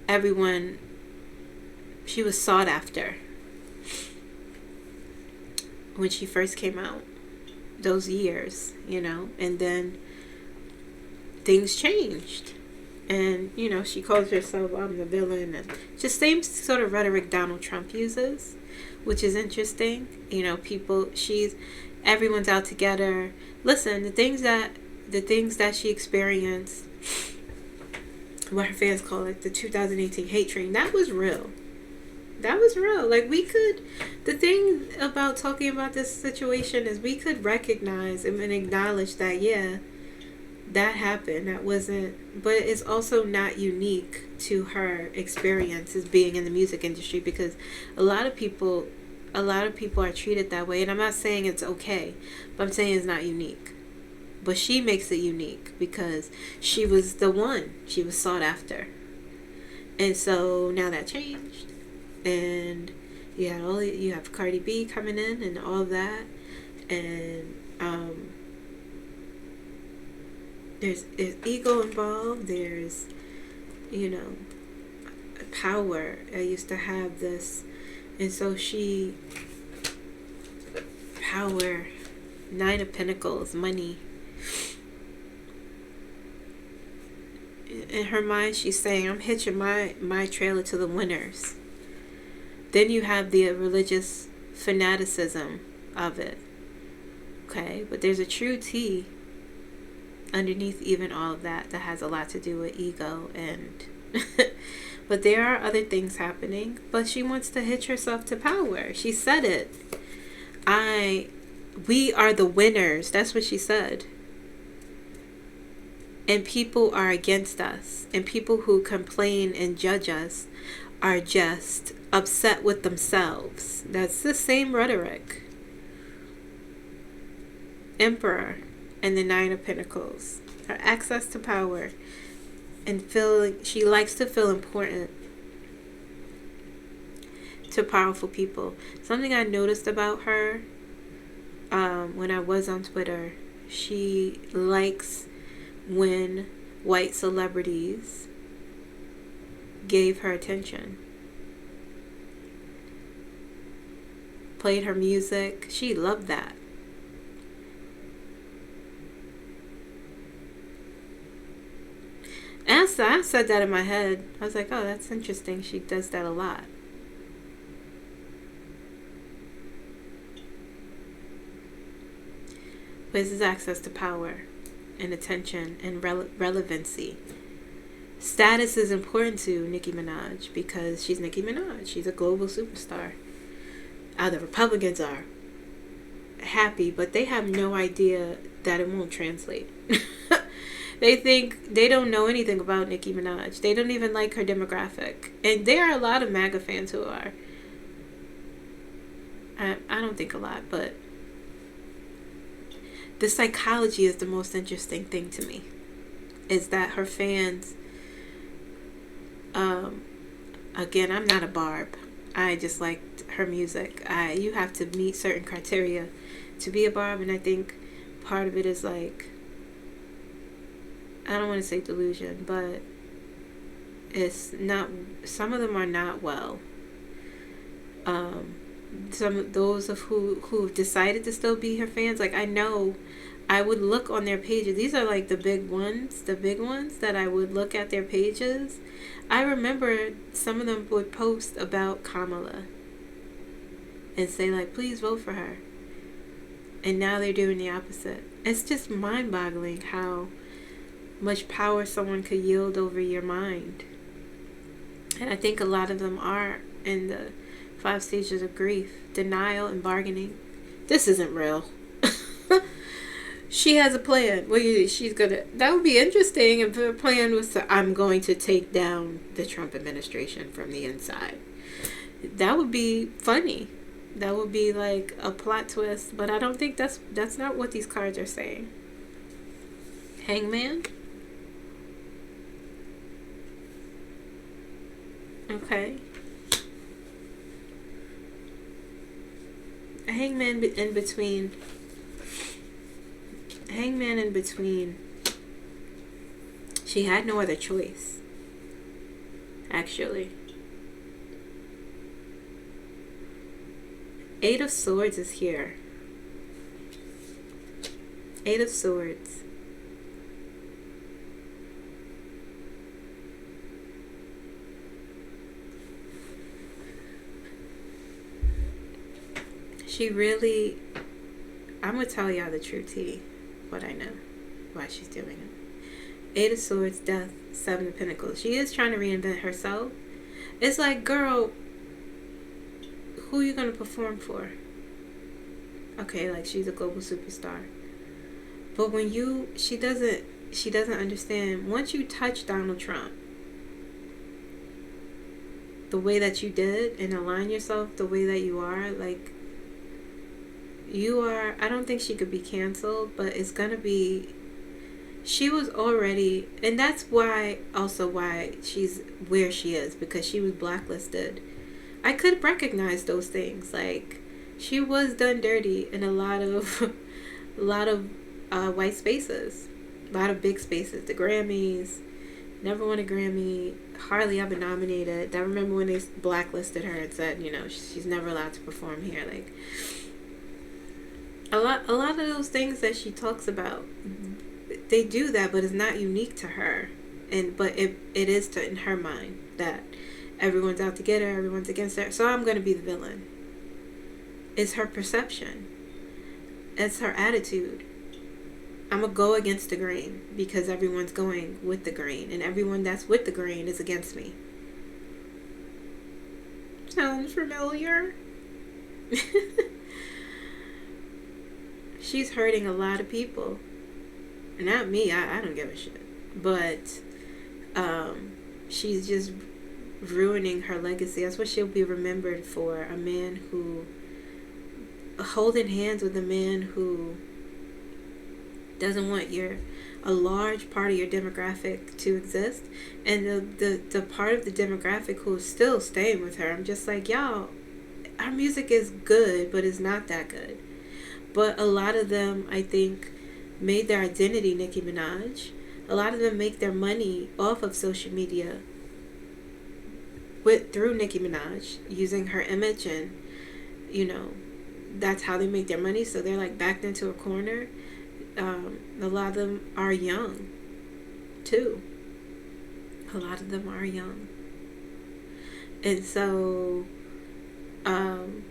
everyone, she was sought after when she first came out, those years, you know, and then things changed. And, you know, she calls herself, I'm the villain, and just same sort of rhetoric Donald Trump uses, which is interesting. You know, everyone's out together. Listen, the things that she experienced, what her fans call it, the 2018 hate train, that was real. That was real. Like, the thing about talking about this situation is we could recognize and acknowledge that, yeah, that happened. That wasn't, but it's also not unique to her experience as being in the music industry, because a lot of people are treated that way. And I'm not saying it's okay, but I'm saying it's not unique. But she makes it unique because she was the one. She was sought after. And so now that changed. And you have Cardi B coming in and all of that. And there's ego involved. There's, you know, power. I used to have this. And so power, 9 of Pentacles, money. In her mind, she's saying, I'm hitching my trailer to the winners. Then you have the religious fanaticism of it. Okay? But there's a true T underneath even all of that has a lot to do with ego. And but there are other things happening. But she wants to hitch herself to power. She said it. We are the winners. That's what she said. And people are against us. And people who complain and judge us are just upset with themselves. That's the same rhetoric. Emperor and the 9 of Pentacles. Her access to power. And she likes to feel important to powerful people. Something I noticed about her when I was on Twitter, she likes when white celebrities gave her attention, played her music. She loved that. And I said that in my head. I was like, oh, that's interesting. She does that a lot. But this is access to power and attention and relevancy. Status is important to Nicki Minaj because she's Nicki Minaj. She's a global superstar. The Republicans are happy, but they have no idea that it won't translate. They think they don't know anything about Nicki Minaj. They don't even like her demographic. And there are a lot of MAGA fans who are. I don't think a lot, but the psychology is the most interesting thing to me. Is that her fans, again, I'm not a Barb. I just liked her music. You have to meet certain criteria to be a Barb, and I think part of it is like, I don't want to say delusion, but it's not, some of them are not well. Some of those of who've decided to still be her fans, like I know I would look on their pages. These are like the big ones that I would look at their pages. I remember some of them would post about Kamala and say like, please vote for her. And now they're doing the opposite. It's just mind-boggling how much power someone could yield over your mind. And I think a lot of them are in the 5 stages of grief: denial and bargaining. This isn't real. She has a plan. Well, that would be interesting if her plan was I'm going to take down the Trump administration from the inside. That would be funny. That would be like a plot twist, but I don't think that's not what these cards are saying. Hangman. Okay. A hangman in between. Hangman in between. She had no other choice. Actually. Eight of Swords is here. Eight of Swords. She really, I'm going to tell y'all the true tea, what I know, why she's doing it. Eight of Swords, Death, Seven of Pentacles. She is trying to reinvent herself. It's like, girl, who are you going to perform for? Okay, like she's a global superstar. But when she doesn't understand, once you touch Donald Trump, the way that you did and align yourself the way that you are, like, you are, I don't think she could be canceled, but it's gonna be, she was already, and that's why, also why she's where she is, because she was blacklisted. I could recognize those things, like, she was done dirty in a lot of, white spaces, a lot of big spaces, the Grammys, never won a Grammy, hardly ever nominated. I remember when they blacklisted her and said, you know, she's never allowed to perform here, like, a lot of those things that she talks about, they do that, but it's not unique to her. But it is in her mind that everyone's out to get her, everyone's against her, so I'm going to be the villain. It's her perception. It's her attitude. I'm going to go against the grain because everyone's going with the grain, and everyone that's with the grain is against me. Sounds familiar? She's hurting a lot of people. Not me, I don't give a shit. But she's just ruining her legacy. That's what she'll be remembered for. A man who, holding hands with a man who doesn't want a large part of your demographic to exist. And the part of the demographic who's still staying with her, I'm just like, y'all, our music is good, but it's not that good. But a lot of them, I think, made their identity Nicki Minaj. A lot of them make their money off of social media through Nicki Minaj, using her image, and, you know, that's how they make their money. So they're like backed into a corner. A lot of them are young, too. A lot of them are young. And so, and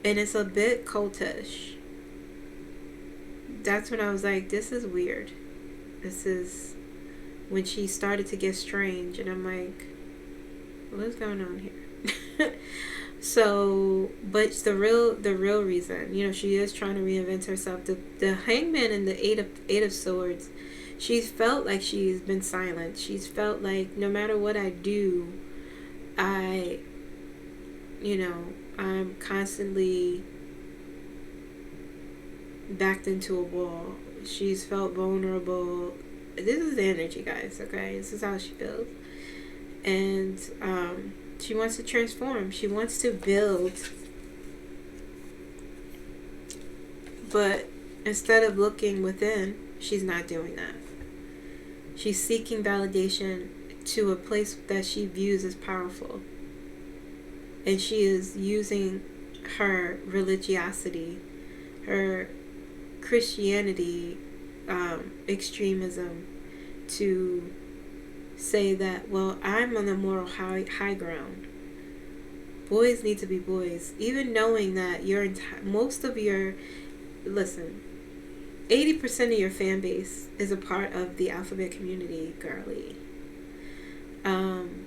it's a bit cultish. That's when I was like, this is weird. This is when she started to get strange, and I'm like, what's going on here? So, but the real reason, you know, she is trying to reinvent herself. The Hangman and the Eight of Swords, she's felt like she's been silent. She's felt like no matter what I do, I'm constantly backed into a wall. She's felt vulnerable. This is the energy, guys, okay? This is how she feels. And she wants to transform. She wants to build. But instead of looking within, she's not doing that. She's seeking validation to a place that she views as powerful. And she is using her religiosity, her Christianity, extremism, to say that, well, I'm on the moral high ground. Boys need to be boys. Even knowing that most of your, listen, 80% of your fan base is a part of the alphabet community, girly. And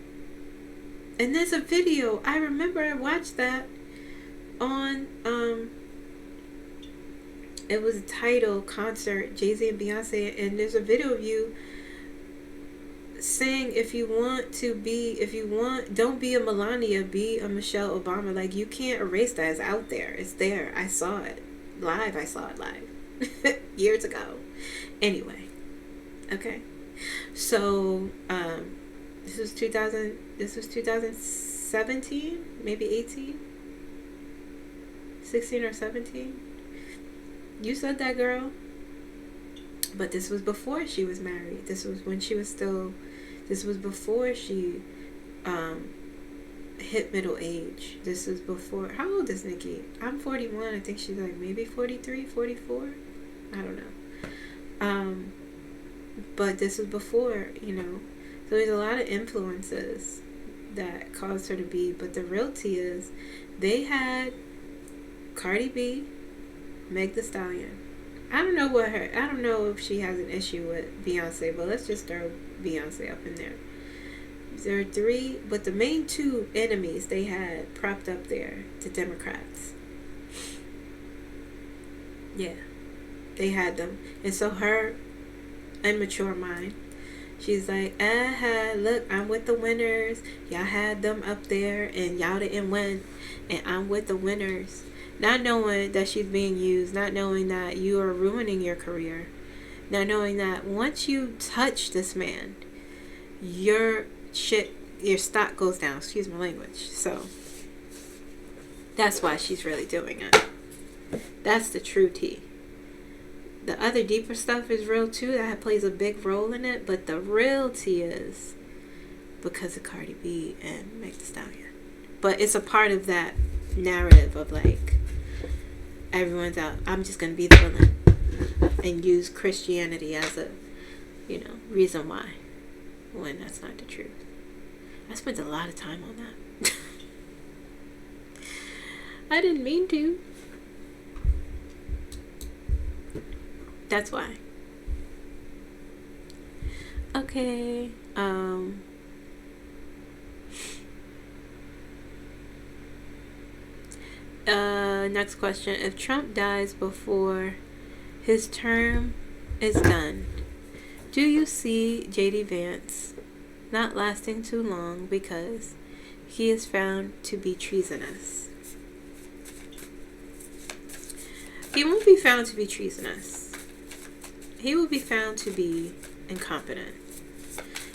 there's a video, I remember I watched that on, it was a Tidal concert, Jay-Z and Beyonce, and there's a video of you saying if you want, don't be a Melania, be a Michelle Obama. Like, you can't erase that. It's out there. It's there. I saw it live. Years ago. Anyway, okay. So, this was 2017, maybe 18, 16 or 17. You said that, girl. But this was before she was married. This was before she hit middle age. This is before, how old is Nicki? I'm 41. I think she's like maybe 43, 44. I don't know. But this was before, So there's a lot of influences that caused her to be. But the reality is, they had Cardi B, Meg Thee Stallion. I don't know if she has an issue with Beyonce, but let's just throw Beyonce up in there. There are three, but the main two enemies they had propped up there, the Democrats. Yeah, they had them. And so her immature mind, she's like, look, I'm with the winners. Y'all had them up there and y'all didn't win. And I'm with the winners. Not knowing that she's being used, not knowing that you are ruining your career, not knowing that once you touch this man, your stock goes down. Excuse my language. So that's why she's really doing it. That's the true tea. The other deeper stuff is real too. That plays a big role in it. But the real tea is because of Cardi B and Meg Thee Stallion. But it's a part of that narrative of like, everyone's out. I'm just going to be the villain and use Christianity as a, reason why, when that's not the truth. I spent a lot of time on that. I didn't mean to. That's why. Okay. Next question. If Trump dies before his term is done, do you see JD Vance not lasting too long because he is found to be treasonous? He won't be found to be treasonous. He will be found to be incompetent.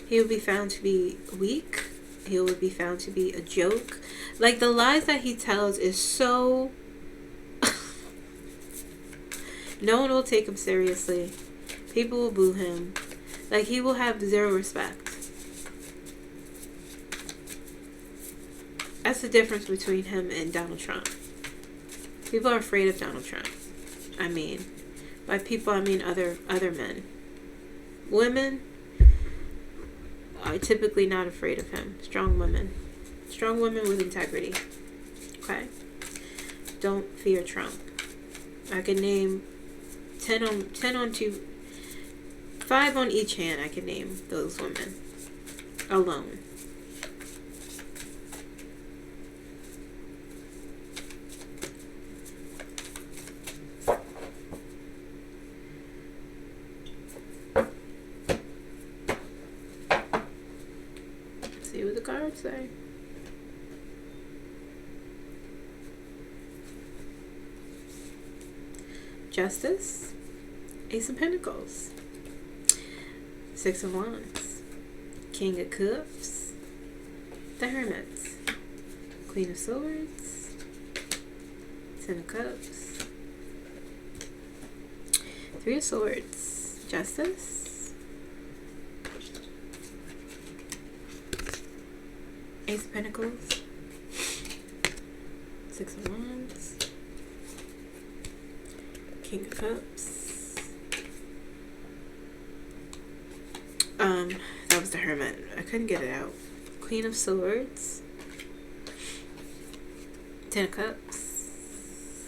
He will be found to be weak. He will be found to be a joke. Like, the lies that he tells is so... No one will take him seriously. People will boo him. Like, he will have zero respect. That's the difference between him and Donald Trump. People are afraid of Donald Trump. I mean, by people, I mean other men. Women are typically not afraid of him. Strong women. Strong women with integrity. Okay? Don't fear Trump. I can name 10 on 2, 5 on each hand. I can name those women alone. Let's see what the cards say. Justice, Ace of Pentacles, Six of Wands, King of Cups, the Hermit, Queen of Swords, Ten of Cups, Three of Swords, Justice, Ace of Pentacles, Six of Wands, King of Cups. That was the Hermit. I couldn't get it out. Queen of Swords. Ten of Cups.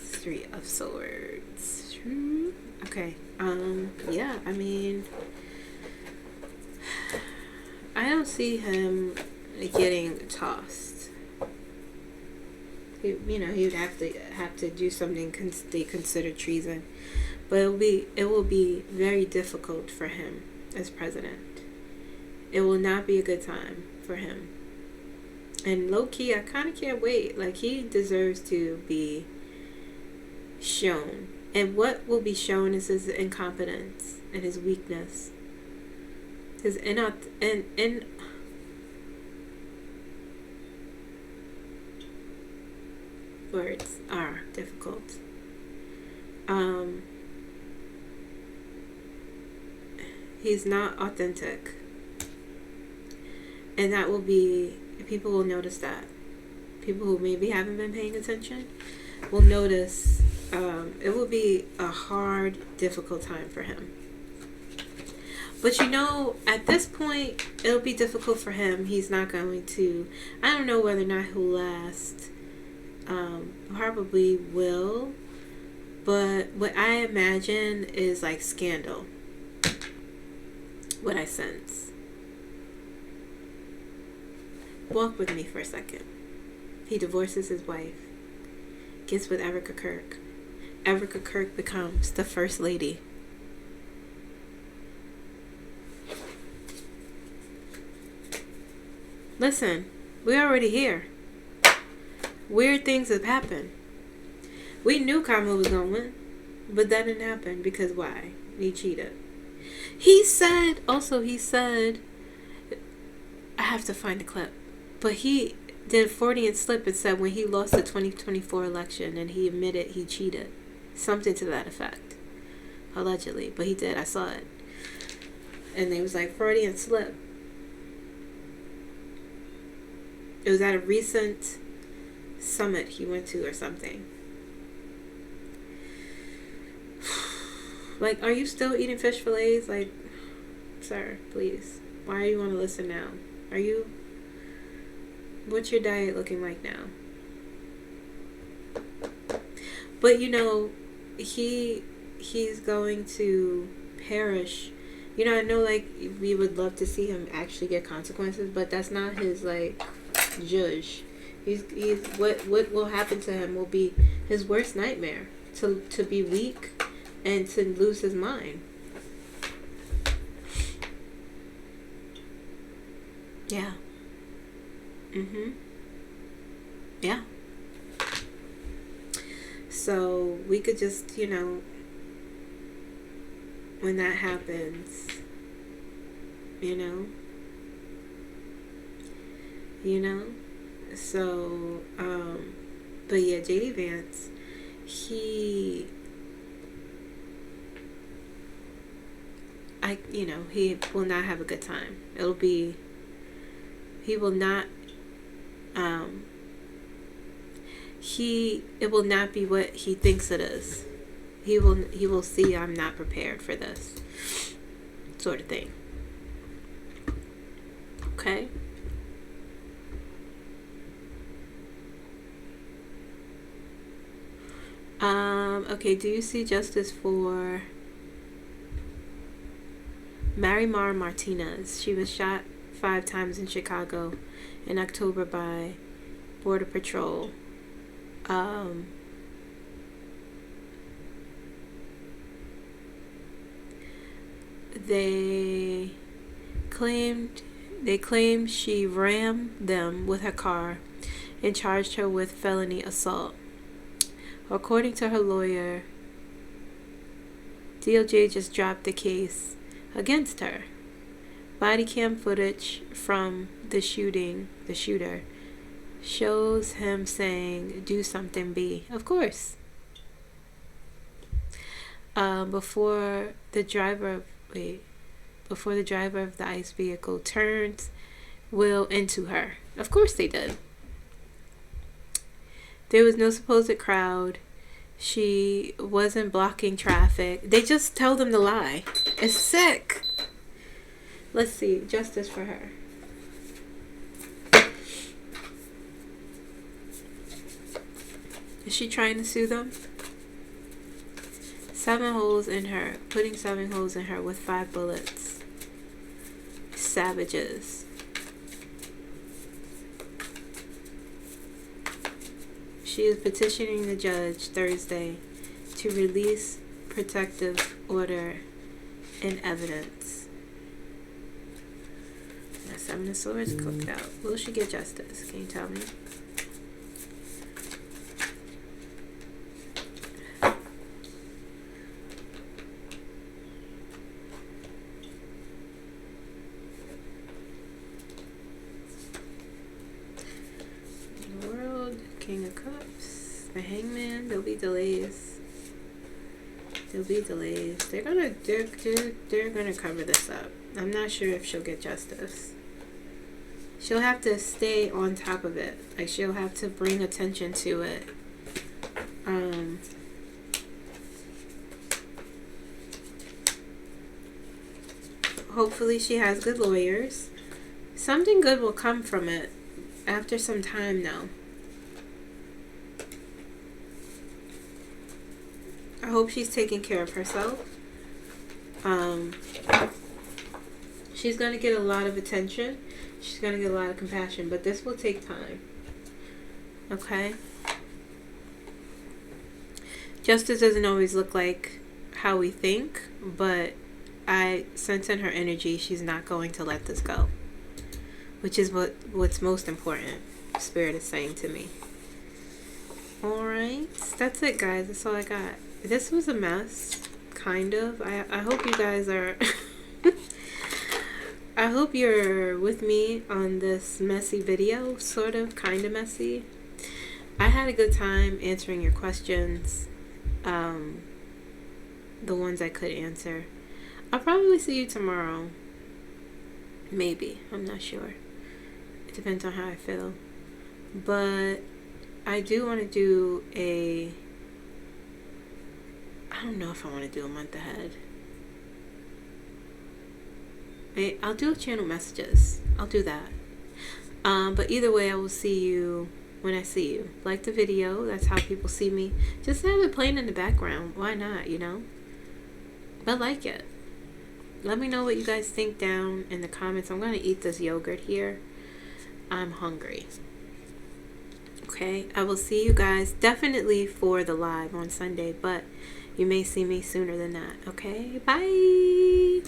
Three of Swords. Okay. Yeah, I mean, I don't see him getting tossed. He'd have to do something they consider treason, but it will be very difficult for him as president. It will not be a good time for him. And low key, I kind of can't wait. Like, he deserves to be shown. And what will be shown is his incompetence and his weakness. His words are difficult. He's not authentic. And that will be, people will notice that. People who maybe haven't been paying attention will notice. It will be a hard, difficult time for him. But you know, at this point, it'll be difficult for him. He's not going to, I don't know whether or not he'll last. Probably will. But what I imagine is like scandal. What I sense. Walk with me for a second. He divorces his wife. Gets with Erica Kirk. Erica Kirk becomes the first lady. Listen, we're already here. Weird things have happened. We knew Kamala was going to win, but that didn't happen because why? He cheated. He said, I have to find the clip, but he did a Freudian slip and said when he lost the 2024 election and he admitted he cheated. Something to that effect. Allegedly, but he did. I saw it. And they was like, Freudian slip. It was at a recent summit he went to or something. Like, are you still eating fish fillets? Like, sir, please. Why do you want to listen now? Are you... What's your diet looking like now? But, you know, he's going to perish. You know, I know, like, we would love to see him actually get consequences, but that's not his, like, judge. He's what will happen to him will be his worst nightmare. To be weak and to lose his mind. Yeah. Yeah. So we could just, you know, when that happens, you know, so, but yeah, JD Vance, he will not have a good time. He will not, it will not be what he thinks it is. He will see I'm not prepared for this sort of thing. Okay? Okay, do you see justice for Marimar Martinez? She was shot 5 times in Chicago in October by Border Patrol. They claim she rammed them with her car and charged her with felony assault. According to her lawyer, DOJ just dropped the case against her. Body cam footage from the shooter, shows him saying, "Do something, B." Of course. Before the driver of the ICE vehicle turns Will into her. Of course they did. There was no supposed crowd. She wasn't blocking traffic. They just tell them to lie. It's sick. Let's see. Justice for her. Is she trying to sue them? 7 holes in her. Putting 7 holes in her with 5 bullets. Savages. She is petitioning the judge Thursday to release protective order and evidence. Seven of Swords cooked out. Will she get justice? Can you tell me? The World, King of Cups, the Hangman. There'll be delays. There'll be delays. They're gonna cover this up. I'm not sure if she'll get justice. She'll have to stay on top of it. Like, she'll have to bring attention to it. Hopefully she has good lawyers. Something good will come from it after some time now. I hope she's taking care of herself. She's going to get a lot of attention. She's going to get a lot of compassion. But this will take time. Okay? Justice doesn't always look like how we think. But I sense in her energy she's not going to let this go. Which is what's most important. Spirit is saying to me. Alright. That's it, guys. That's all I got. This was a mess. Kind of. I hope you guys are... I hope you're with me on this messy video. Sort of. Kind of messy. I had a good time answering your questions. The ones I could answer. I'll probably see you tomorrow. Maybe. I'm not sure. It depends on how I feel. But I do want to do a... I don't know if I want to do a month ahead. I'll do channel messages. I'll do that. But either way, I will see you when I see you. Like the video. That's how people see me. Just have it playing in the background. Why not, you know? But like it. Let me know what you guys think down in the comments. I'm going to eat this yogurt here. I'm hungry. Okay? I will see you guys definitely for the live on Sunday. But you may see me sooner than that. Okay? Bye!